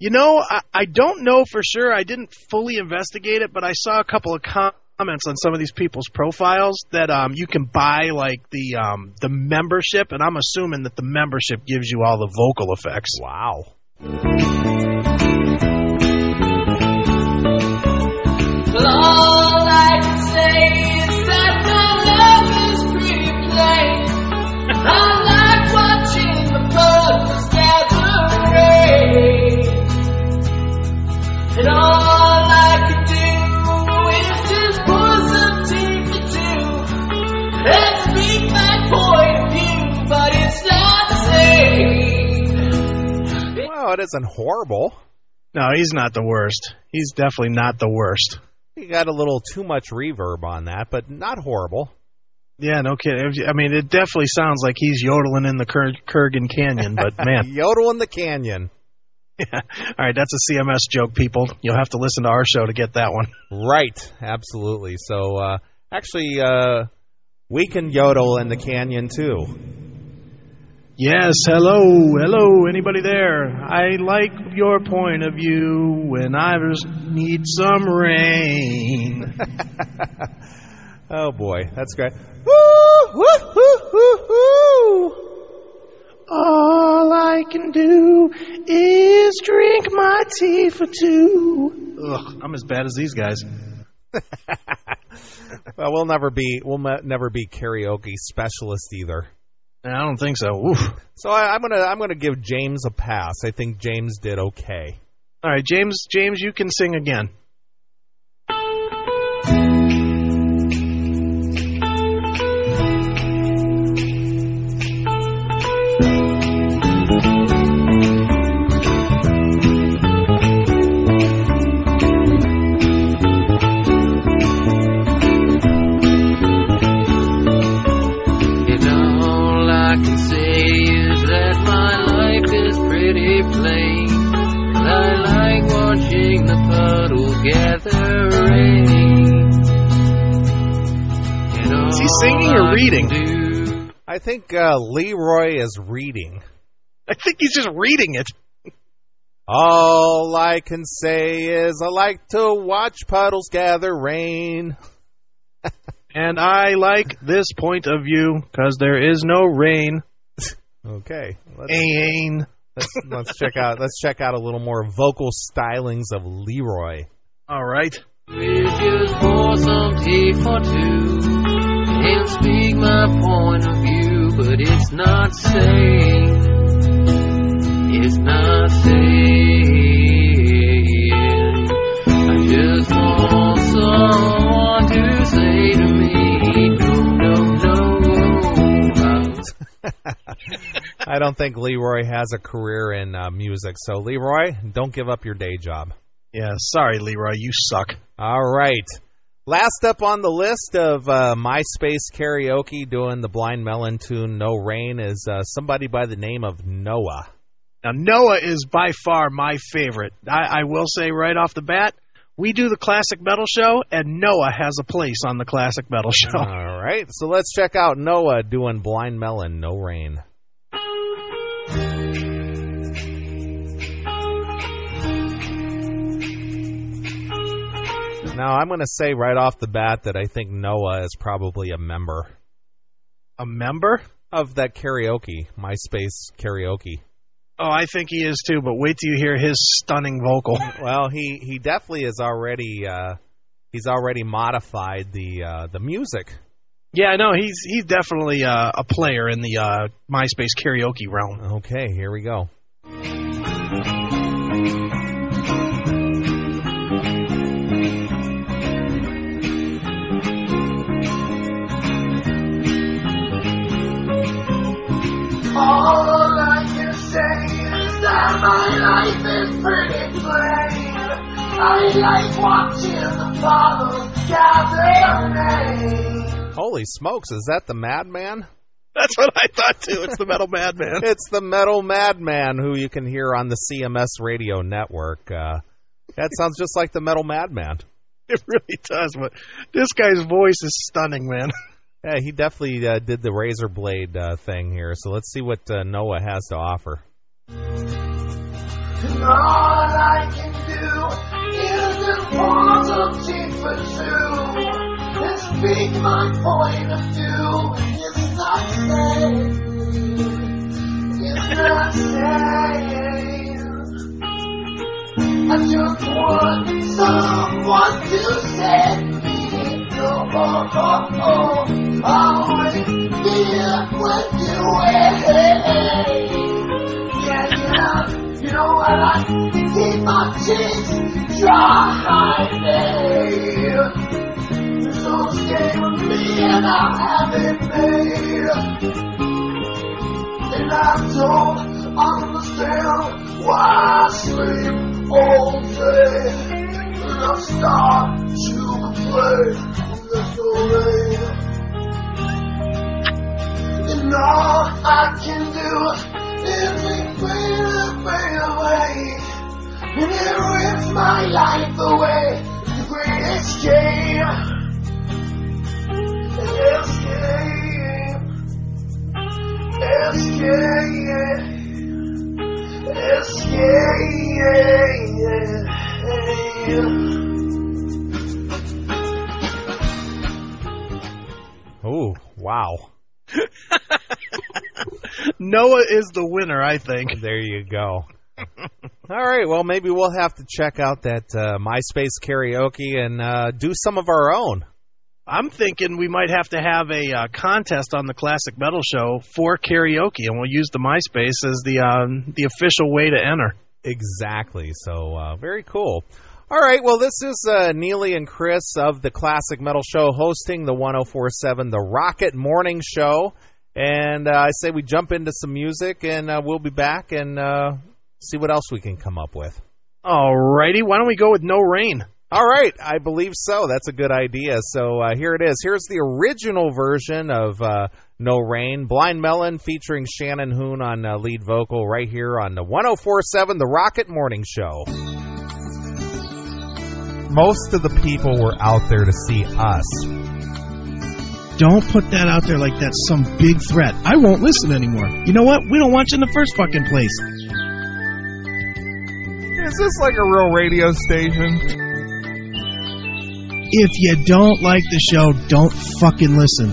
I don't know for sure. I didn't fully investigate it, but I saw a couple of comments on some of these people's profiles that you can buy like the membership, and I'm assuming that the membership gives you all the vocal effects. Wow. Well, all I can say is that my love is pretty plain. I like watching the puddles gather rain. And all I can do is just pour some tea for two and speak my point of view, but it's not safe. Well, it isn't horrible. No, he's not the worst. He's definitely not the worst. You got a little too much reverb on that, but not horrible. Yeah, no kidding. I mean, it definitely sounds like he's yodeling in the Kurgan Canyon, but man. Yodel in the canyon. Yeah. All right, that's a CMS joke, people. You'll have to listen to our show to get that one. Right, absolutely. So, actually, we can yodel in the canyon, too. Yes, hello, anybody there? I like your point of view when I just need some rain. Oh, boy, that's great. Woo, woo, woo, woo, woo. All I can do is drink my tea for two. Ugh, I'm as bad as these guys. Well, we'll never be karaoke specialists either. I don't think so. Oof. So I'm gonna give James a pass. I think James did okay. All right, James, you can sing again. Is he singing or reading? I think Leroy is reading. I think he's just reading it. All I can say is I like to watch puddles gather rain. And I like this point of view because there is no rain. Okay. Let's check out a little more vocal stylings of Leroy. All right. Please just pour some tea for two and speak my point of view, but it's not safe. It's not safe. I just want someone to say to me, no. I don't think Leroy has a career in music, so Leroy, don't give up your day job. Yeah, sorry, Leroy, you suck. All right. Last up on the list of MySpace karaoke doing the Blind Melon tune No Rain is somebody by the name of Noah. Now, Noah is by far my favorite. I will say right off the bat, we do the Classic Metal Show, and Noah has a place on the Classic Metal Show. All right, so let's check out Noah doing Blind Melon No Rain. Now, I'm going to say right off the bat that I think Noah is probably a member. A member? Of that karaoke, MySpace karaoke. Oh, I think he is too, but wait till you hear his stunning vocal. Well, he definitely is already he's already modified the music. Yeah, no, he's definitely a player in the MySpace karaoke realm. Okay, here we go. All I can say is that my life is pretty plain. I like watching the bottles gather rain. Holy smokes, is that the Madman? That's what I thought too. It's the Metal Madman. It's the Metal Madman, who you can hear on the CMS radio network. That sounds just like the Metal Madman. It really does, but this guy's voice is stunning, man. Yeah, he definitely did the razor blade thing here. So let's see what Noah has to offer. And all I can do is just pour some tea for two and speak my point of view. It's not safe. It's not safe. I just want someone to set me. Always here when you wait. Yeah, you know I like to keep my cheeks dry, babe. So stay with me and I'll have it made. And I don't understand why I sleep all day. And I start to play. There's no rain. And all I can do is be fade away. And it rips my life away. The great escape. Oh, wow. Noah is the winner, I think. There you go. All right, well, maybe we'll have to check out that MySpace karaoke and do some of our own. I'm thinking we might have to have a contest on the Classic Metal Show for karaoke, and we'll use the MySpace as the official way to enter. Exactly. So very cool. All right. Well, this is Neeley and Chris of the Classic Metal Show hosting the 104.7 The Rocket Morning Show. And I say we jump into some music, and we'll be back and see what else we can come up with. All righty. Why don't we go with No Rain? All right. I believe so. That's a good idea. So here it is. Here's the original version of No Rain. Blind Melon featuring Shannon Hoon on lead vocal right here on the 104.7 The Rocket Morning Show. Most of the people were out there to see us. Don't put that out there like that's some big threat. I won't listen anymore. You know what? We don't want you in the first fucking place. Is this like a real radio station? If you don't like the show, don't fucking listen.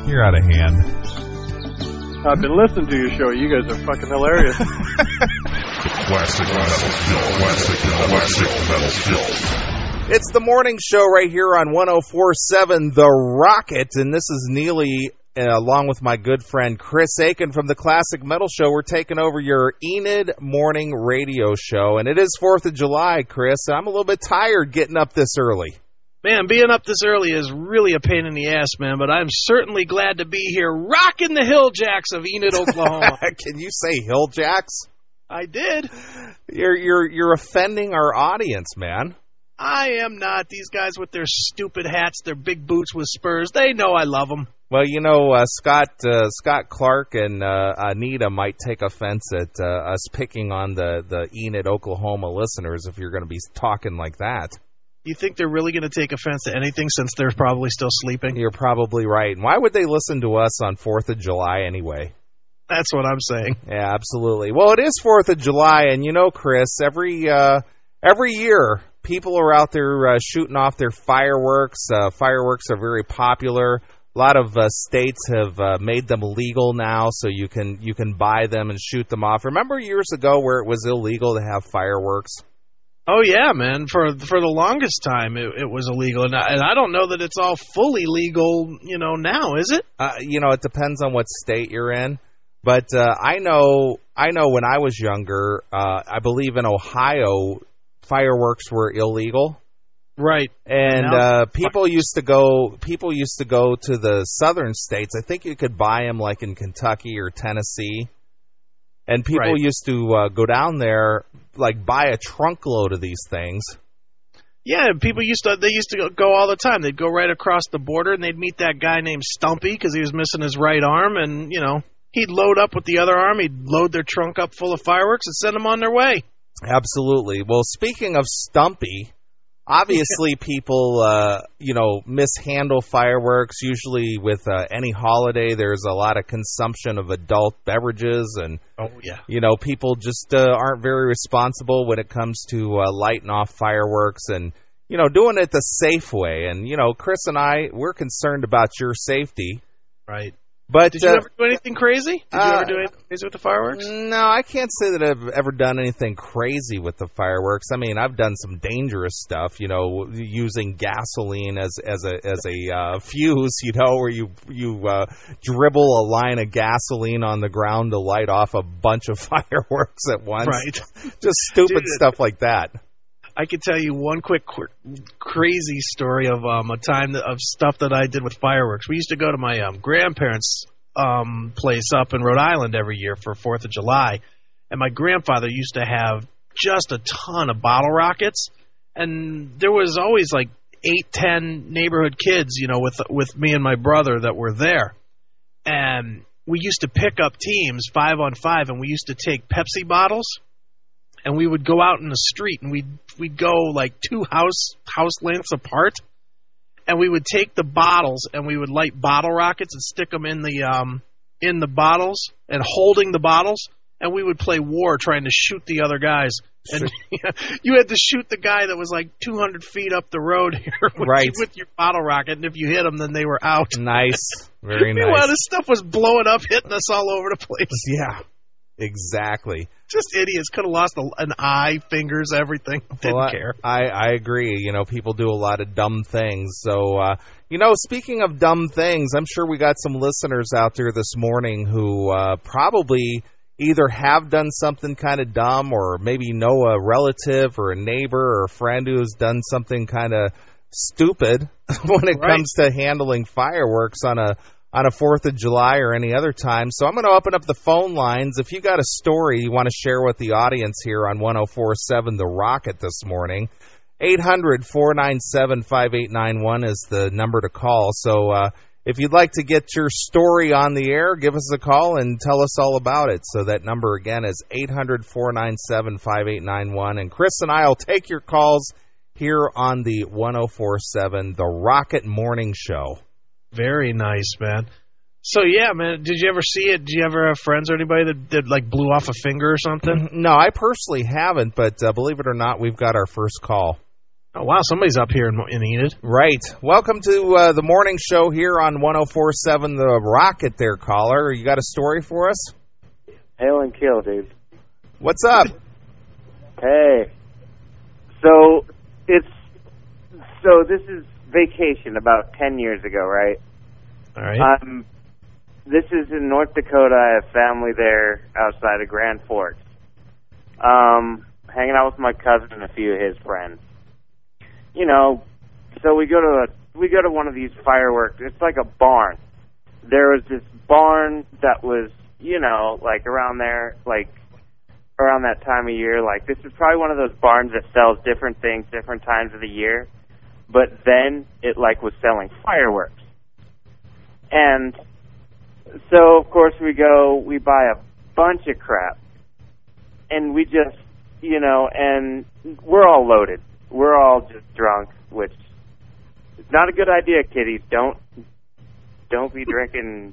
You're out of hand. I've been listening to your show. You guys are fucking hilarious. Classic Metal Skill. It's the morning show right here on 104.7 The Rocket, and this is Neeley, along with my good friend Chris Aiken from the Classic Metal Show. We're taking over your Enid morning radio show, and it is 4th of July, Chris. I'm a little bit tired getting up this early. Man, being up this early is really a pain in the ass, man, but I'm certainly glad to be here rocking the Hill Jacks of Enid, Oklahoma. Can you say Hill Jacks? I did. You're offending our audience, man. I am not. These guys with their stupid hats, their big boots with spurs, they know I love them. Well, you know, Scott Clark and Anita might take offense at us picking on the Enid, Oklahoma listeners if you're going to be talking like that. You think they're really going to take offense to anything since they're probably still sleeping? You're probably right. And why would they listen to us on 4th of July anyway? That's what I'm saying. Yeah, absolutely. Well, it is 4th of July, and you know, Chris, every year people are out there shooting off their fireworks. Fireworks are very popular. A lot of states have made them legal now, so you can buy them and shoot them off. Remember years ago where it was illegal to have fireworks? Oh, yeah, man. For the longest time, it was illegal. And I don't know that it's all fully legal, now, is it? It depends on what state you're in. But I know when I was younger, I believe in Ohio, fireworks were illegal. Right. And people used to go to the southern states. I think you could buy them like in Kentucky or Tennessee. And people used to go down there, like buy a trunk load of these things. Yeah, people used to go all the time. They'd go right across the border, and they'd meet that guy named Stumpy because he was missing his right arm, and he'd load up with the other arm. He'd load their trunk up full of fireworks and send them on their way. Absolutely. Well, speaking of Stumpy, obviously people mishandle fireworks. Usually with any holiday, there's a lot of consumption of adult beverages, and people just aren't very responsible when it comes to lighting off fireworks and doing it the safe way. And Chris and we're concerned about your safety. Right. But did you ever do anything crazy? Did you ever do anything crazy with the fireworks? No, I can't say that I've ever done anything crazy with the fireworks. I mean, I've done some dangerous stuff, using gasoline as a fuse, where you dribble a line of gasoline on the ground to light off a bunch of fireworks at once. Right. Just stupid stuff like that. I could tell you one quick crazy story of a time of stuff that I did with fireworks. We used to go to my grandparents' place up in Rhode Island every year for 4th of July, and my grandfather used to have just a ton of bottle rockets, and there was always like 8-10 neighborhood kids, with me and my brother that were there, and we used to pick up teams 5-on-5, and we used to take Pepsi bottles. And we would go out in the street, and we'd go like 2 house lengths apart, and we would take the bottles, and we would light bottle rockets and stick them in the bottles and holding the bottles, and we would play war trying to shoot the other guys. And you had to shoot the guy that was like 200 feet up the road here with your bottle rocket, and if you hit them, then they were out. Nice, very nice. Meanwhile, this stuff was blowing up, hitting us all over the place. Yeah. Exactly. Just idiots. Could have lost an eye, fingers, everything. Didn't care. I agree. People do a lot of dumb things. So, speaking of dumb things, I'm sure we got some listeners out there this morning who probably either have done something kind of dumb or maybe know a relative or a neighbor or a friend who has done something kind of stupid when it comes to handling fireworks on a 4th of July or any other time. So I'm going to open up the phone lines. If you got a story you want to share with the audience here on 104.7 The Rocket this morning, 800-497-5891 is the number to call. So if you'd like to get your story on the air, give us a call and tell us all about it. So that number again is 800-497-5891. And Chris and I will take your calls here on the 104.7 The Rocket Morning Show. Very nice, man. So, yeah, man, did you ever see it? Did you ever have friends or anybody that like, blew off a finger or something? No, I personally haven't, but believe it or not, we've got our first call. Oh, wow, somebody's up here in Enid. Right. Welcome to the morning show here on 104.7 The Rocket there, caller. You got a story for us? Hail and kill, dude. What's up? Hey. So this is vacation about 10 years ago, right? All right. This is in North Dakota. I have family there outside of Grand Forks. Hanging out with my cousin and a few of his friends. You know, so we go to one of these fireworks. It's like a barn. There was this barn that was, you know, like around there, like around that time of year. Like, this is probably one of those barns that sells different things different times of the year. But then it like was selling fireworks. And so of course we buy a bunch of crap. And we just, you know, and we're all loaded. We're all just drunk, which is not a good idea, kiddies. Don't be drinking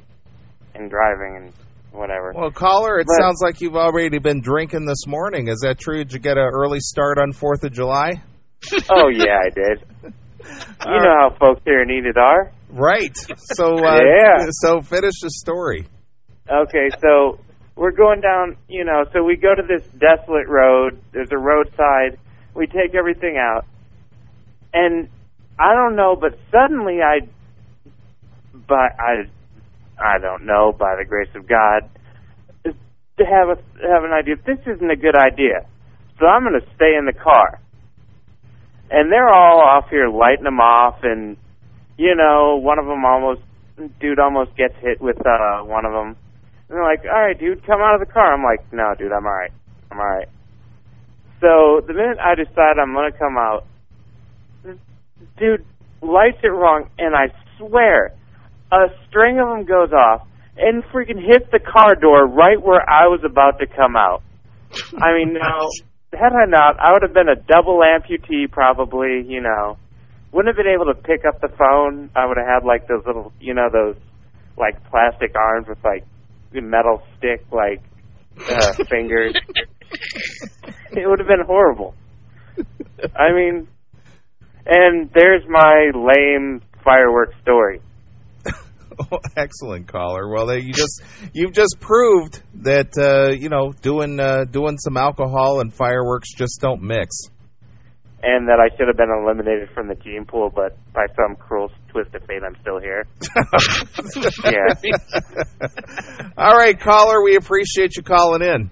and driving and whatever. Well, caller, it sounds like you've already been drinking this morning. Is that true? Did you get an early start on 4th of July? Oh, yeah, I did. You know how folks here in Enid are. Right. So, So finish the story. Okay, so we're going down, you know, so we go to this desolate road. There's a roadside. We take everything out. And I don't know, but suddenly I don't know, by the grace of God, to have an idea. This isn't a good idea. So I'm going to stay in the car. And they're all off here lighting them off, and, you know, one of them almost gets hit with one of them. And they're like, all right, dude, come out of the car. I'm like, no, dude, I'm all right. I'm all right. So the minute I decide I'm going to come out, dude lights it wrong, and I swear, a string of them goes off and freaking hits the car door right where I was about to come out. I mean, now, had I not, I would have been a double amputee probably, you know. Wouldn't have been able to pick up the phone. I would have had, like, those little, you know, those, like, plastic arms with, like, metal stick, like, fingers. It would have been horrible. I mean, and there's my lame fireworks story. Oh, excellent, caller. Well, you've just proved that you know, doing some alcohol and fireworks just don't mix. And that I should have been eliminated from the gene pool, but by some cruel twist of fate, I'm still here. Yeah. All right, caller. We appreciate you calling in.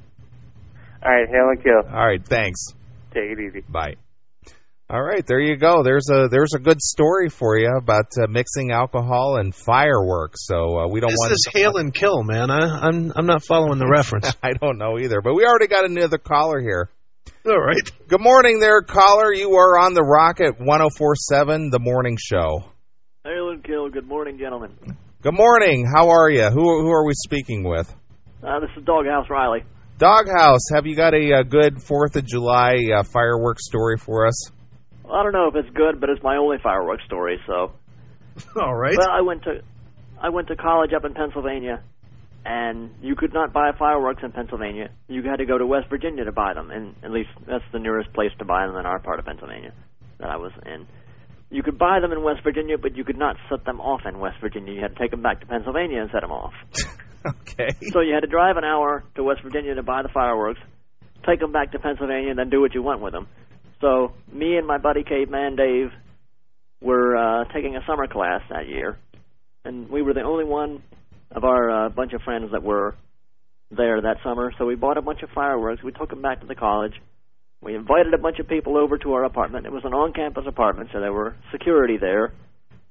All right, hail and kill. All right, thanks. Take it easy. Bye. All right, there you go. There's a good story for you about mixing alcohol and fireworks. So we don't want this is hail and kill, man. I'm not following the reference. I don't know either, but we already got another caller here. All right. Good morning, there, caller. You are on the Rocket 104.7, the morning show. Hail and kill. Good morning, gentlemen. Good morning. How are you? Who are we speaking with? This is Doghouse Riley. Doghouse, have you got a good 4th of July fireworks story for us? Well, I don't know if it's good, but it's my only fireworks story, so. All right. Well, I went to college up in Pennsylvania, and you could not buy fireworks in Pennsylvania. You had to go to West Virginia to buy them, and at least that's the nearest place to buy them in our part of Pennsylvania that I was in. You could buy them in West Virginia, but you could not set them off in West Virginia. You had to take them back to Pennsylvania and set them off. Okay. So you had to drive an hour to West Virginia to buy the fireworks, take them back to Pennsylvania, and then do what you want with them. So me and my buddy Caveman Dave were taking a summer class that year, and we were the only one of our bunch of friends that were there that summer. So we bought a bunch of fireworks. We took them back to the college. We invited a bunch of people over to our apartment. It was an on-campus apartment, so there were security there.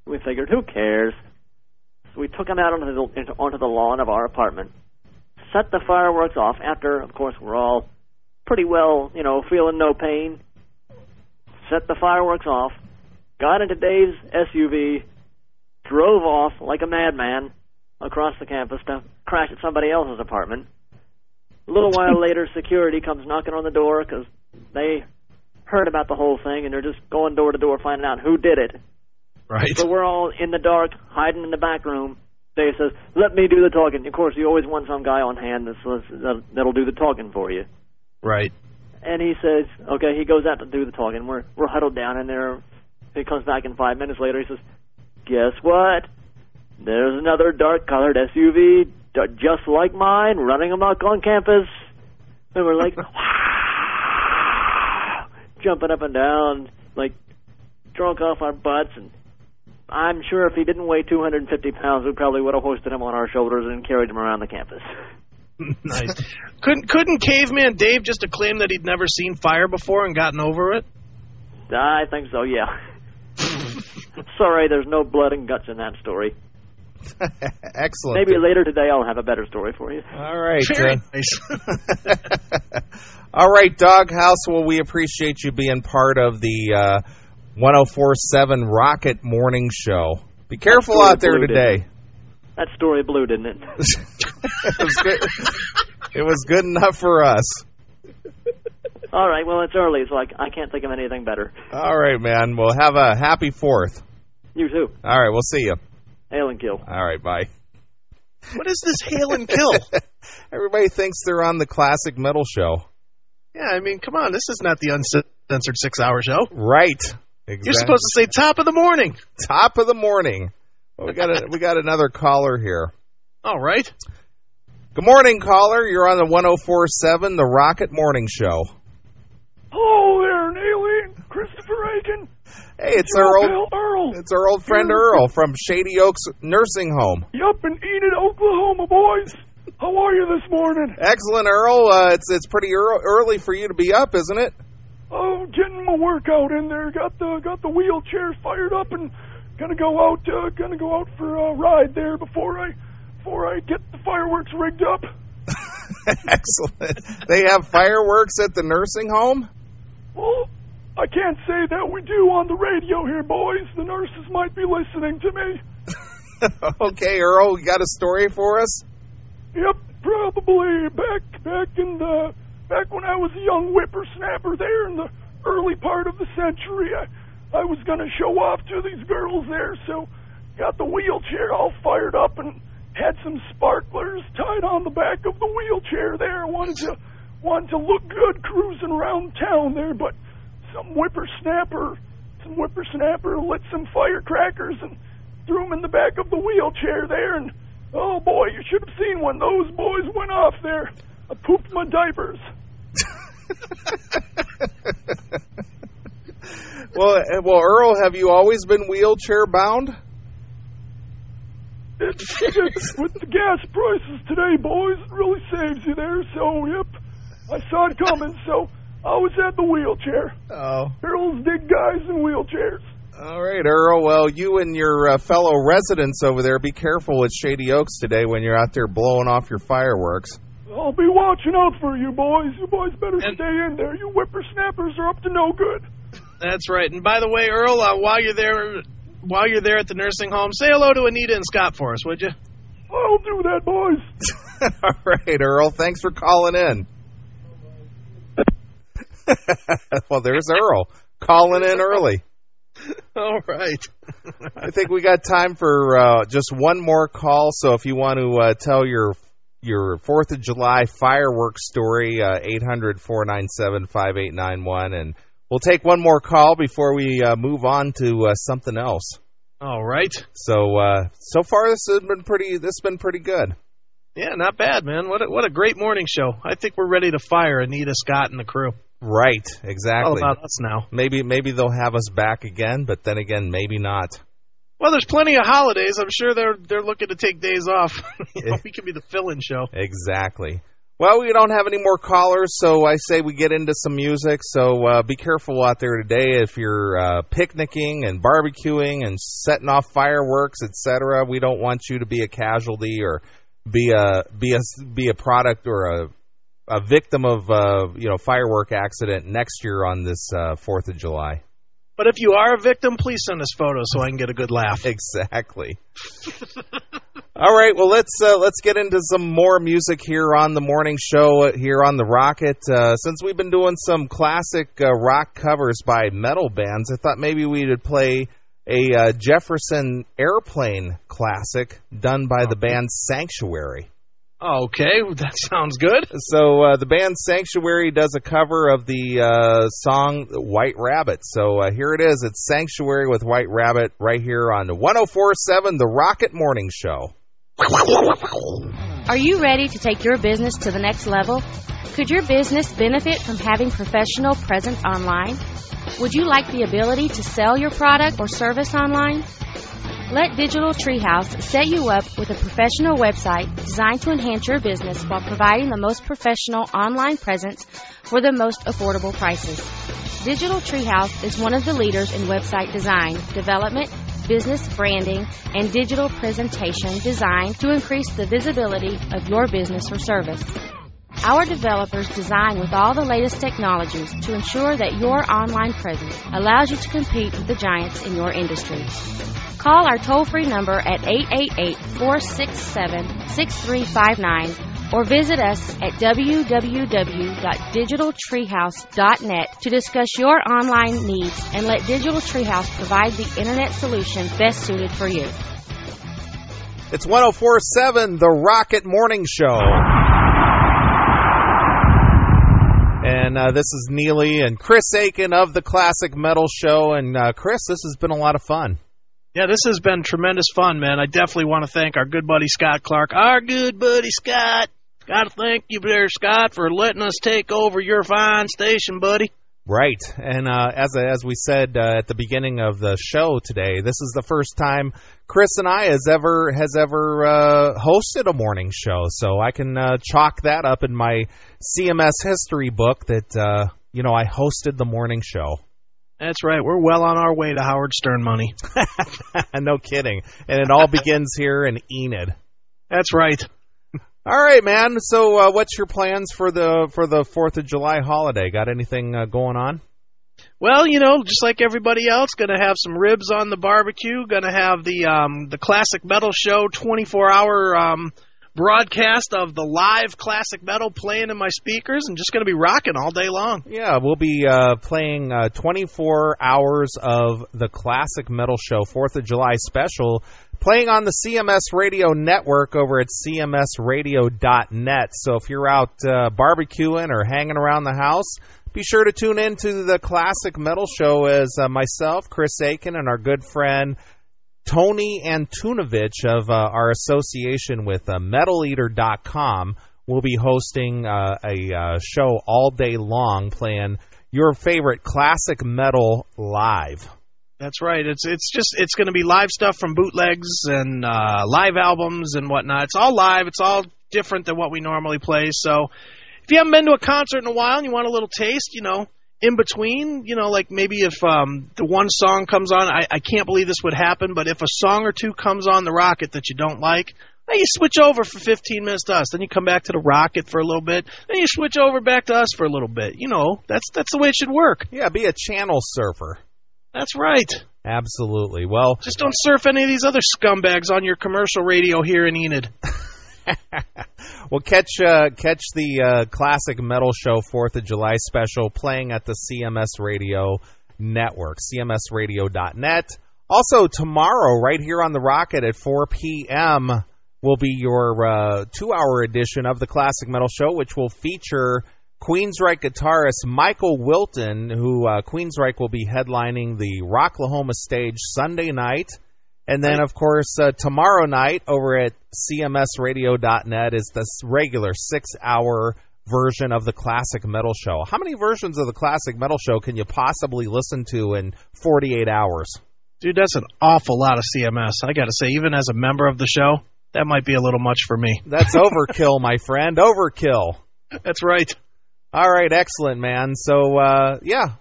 We figured, who cares? So we took them out onto the lawn of our apartment, set the fireworks off after, of course, we're all pretty well, you know, feeling no pain. Set the fireworks off, got into Dave's SUV, drove off like a madman across the campus to crash at somebody else's apartment. A little while later, security comes knocking on the door because they heard about the whole thing, and they're just going door to door finding out who did it. Right. So we're all in the dark, hiding in the back room. Dave says, let me do the talking. Of course, you always want some guy on hand that'll do the talking for you. Right. And he says, okay, he goes out to do the talking. We're huddled down in there. He comes back in 5 minutes later. He says, guess what? There's another dark-colored SUV just like mine running amok on campus. And we're like, jumping up and down, like drunk off our butts. And I'm sure if he didn't weigh 250 pounds, we probably would have hoisted him on our shoulders and carried him around the campus. Nice. Couldn't Caveman Dave just claim that he'd never seen fire before and gotten over it? I think so, yeah. Sorry, there's no blood and guts in that story. Excellent. Maybe later today I'll have a better story for you. All right. Very nice. All right, Doghouse. Well, we appreciate you being part of the 104.7 Rocket Morning Show. Be careful out there today. That story blew, didn't it? It was good. It was good enough for us. All right, well, it's early, so I can't think of anything better. All right, man. Well, have a happy 4th. You too. All right, we'll see you. Hail and kill. All right, bye. What is this hail and kill? Everybody thinks they're on the Classic Metal Show. Yeah, I mean, come on. This is not the uncensored 6-hour show. Right. Exactly. You're supposed to say top of the morning. Top of the morning. Well, we got another caller here. All right. Good morning, caller. You're on the 104.7, the Rocket Morning Show. Hello there, Neeley and Christopher Aiken. Hey, it's our old Earl. It's our old friend Earl from Shady Oaks Nursing Home. Yup, in Enid, Oklahoma, boys. How are you this morning? Excellent, Earl. It's pretty early for you to be up, isn't it? Oh, getting my workout in there. Got the wheelchair fired up and gonna go out for a ride there before I get the fireworks rigged up. Excellent. They have fireworks at the nursing home? Well, I can't say that we do on the radio here, boys. The nurses might be listening to me. Okay, Earl, you got a story for us? Yep, probably back when I was a young whippersnapper there in the early part of the century. I was going to show off to these girls there, so got the wheelchair all fired up and had some sparklers tied on the back of the wheelchair there. Wanted to look good cruising around town there, but some whippersnapper lit some firecrackers and threw them in the back of the wheelchair there, and oh boy, you should have seen when those boys went off there. I pooped my diapers. Well, Earl, have you always been wheelchair bound? It's with the gas prices today, boys, it really saves you there. So, yep, I saw it coming, so I was at the wheelchair. Oh. Earls dig guys in wheelchairs. All right, Earl. Well, you and your fellow residents over there, be careful with Shady Oaks today when you're out there blowing off your fireworks. I'll be watching out for you boys. You boys better stay in there. You whippersnappers are up to no good. That's right. And by the way, Earl, while you're there at the nursing home, say hello to Anita and Scott for us, would you? I'll do that, boys. All right, Earl. Thanks for calling in. Well, there's Earl calling in early. All right. I think we got time for just one more call. So if you want to tell your 4th of July fireworks story, 800-497-5891, and we'll take one more call before we move on to something else. All right. So far this has been pretty good. Yeah, not bad, man. What a great morning show. I think we're ready to fire Anita, Scott, and the crew. Right, exactly. All about us now. Maybe they'll have us back again, but then again, maybe not. Well, there's plenty of holidays. I'm sure they're looking to take days off. We could be the fill-in show. Exactly. Well, we don't have any more callers, so I say we get into some music. So be careful out there today if you're picnicking and barbecuing and setting off fireworks, etc. We don't want you to be a casualty or be a product or a victim of firework accident next year on this 4th of July. But if you are a victim, please send us photos so I can get a good laugh. Exactly. All right, well, let's get into some more music here on the morning show here on the Rocket. Since we've been doing some classic rock covers by metal bands, I thought maybe we would play a Jefferson Airplane classic done by the band Sanctuary. Okay, that sounds good. So the band Sanctuary does a cover of the song White Rabbit. So here it is. It's Sanctuary with White Rabbit right here on 104.7 The Rocket Morning Show. Are you ready to take your business to the next level? Could your business benefit from having professional presence online? Would you like the ability to sell your product or service online? Let Digital Treehouse set you up with a professional website designed to enhance your business while providing the most professional online presence for the most affordable prices. Digital Treehouse is one of the leaders in website design, development, business branding, and digital presentation designed to increase the visibility of your business or service. Our developers design with all the latest technologies to ensure that your online presence allows you to compete with the giants in your industry. Call our toll-free number at 888-467-6359 or visit us at www.digitaltreehouse.net to discuss your online needs and let Digital Treehouse provide the internet solution best suited for you. It's 104.7 The Rocket Morning Show. And this is Neeley and Chris Aiken of the Classic Metal Show. And Chris, this has been a lot of fun. Yeah, this has been tremendous fun, man. I definitely want to thank our good buddy Scott Clark. Our good buddy Scott. Got to thank you there, Scott, for letting us take over your fine station, buddy. Right. And as we said at the beginning of the show today, this is the first time Chris and I has ever hosted a morning show. So I can chalk that up in my CMS history book that, I hosted the morning show. That's right. We're well on our way to Howard Stern money. No kidding. And it all begins here in Enid. That's right. All right, man. So what's your plans for the 4th of July holiday? Got anything going on? Well, just like everybody else, going to have some ribs on the barbecue. Going to have the Classic Metal Show 24-hour broadcast of the live classic metal playing in my speakers, and just going to be rocking all day long. Yeah, we'll be playing 24 hours of the Classic Metal Show 4th of July special, playing on the CMS Radio Network over at cmsradio.net. So if you're out barbecuing or hanging around the house, be sure to tune in to the Classic Metal Show as myself, Chris Aiken, and our good friend Tony Antunovich of our association with MetalEater.com will be hosting a show all day long playing your favorite classic metal live. That's right. It's going to be live stuff from bootlegs and live albums and whatnot. It's all live. It's all different than what we normally play. So if you haven't been to a concert in a while and you want a little taste, in between, like maybe if the one song comes on, I can't believe this would happen, but if a song or two comes on the Rocket that you don't like, then you switch over for 15 minutes to us. Then you come back to the Rocket for a little bit. Then you switch over back to us for a little bit. That's the way it should work. Yeah, be a channel surfer. That's right. Absolutely. Well, just don't surf any of these other scumbags on your commercial radio here in Enid. Well, catch the Classic Metal Show 4th of July special playing at the CMS Radio Network, cmsradio.net. Also, tomorrow, right here on the Rocket at 4 p.m., will be your 2-hour edition of the Classic Metal Show, which will feature Queensryche guitarist Michael Wilton, who Queensryche will be headlining the Rocklahoma stage Sunday night. And then, of course, tomorrow night over at cmsradio.net is this regular 6-hour version of the Classic Metal Show. How many versions of the Classic Metal Show can you possibly listen to in 48 hours? Dude, that's an awful lot of CMS. I got to say, even as a member of the show, that might be a little much for me. That's overkill, my friend. Overkill. That's right. All right, excellent, man. So,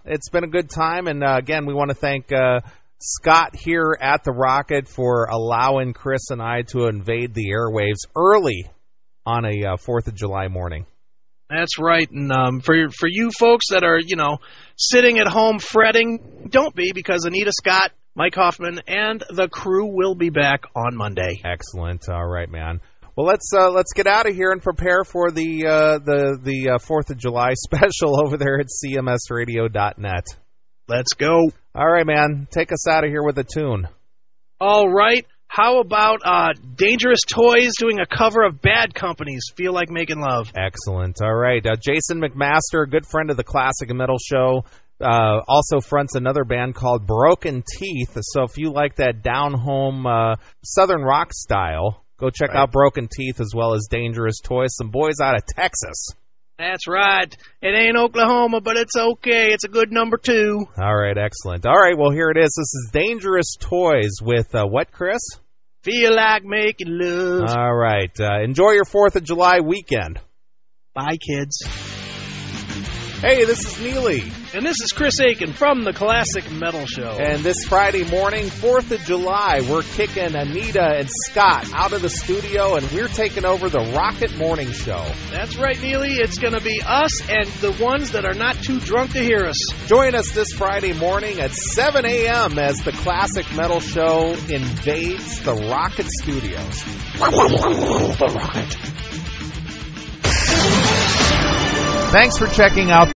it's been a good time. And, again, we want to thank Scott here at the Rocket for allowing Chris and I to invade the airwaves early on a 4th of July morning. That's right. And for you folks that are, sitting at home fretting, don't be, because Anita Scott, Mike Hoffman, and the crew will be back on Monday. Excellent. All right, man. Well, let's get out of here and prepare for the 4th of July special over there at cmsradio.net. Let's go. All right, man. Take us out of here with a tune. All right. How about Dangerous Toys doing a cover of Bad Company's Feel Like Making Love? Excellent. All right. Jason McMaster, a good friend of the Classic Metal Show, also fronts another band called Broken Teeth. So if you like that down-home Southern rock style, go check out Broken Teeth as well as Dangerous Toys, some boys out of Texas. That's right. It ain't Oklahoma, but it's okay. It's a good number 2. All right, excellent. All right, well, here it is. This is Dangerous Toys with what, Chris? Feel Like Making Love. All right. Enjoy your 4th of July weekend. Bye, kids. Hey, this is Neeley. And this is Chris Aiken from the Classic Metal Show. And this Friday morning, 4th of July, we're kicking Anita and Scott out of the studio, and we're taking over the Rocket Morning Show. That's right, Neeley. It's going to be us and the ones that are not too drunk to hear us. Join us this Friday morning at 7 a.m. as the Classic Metal Show invades the Rocket Studios. The Rocket. Thanks for checking out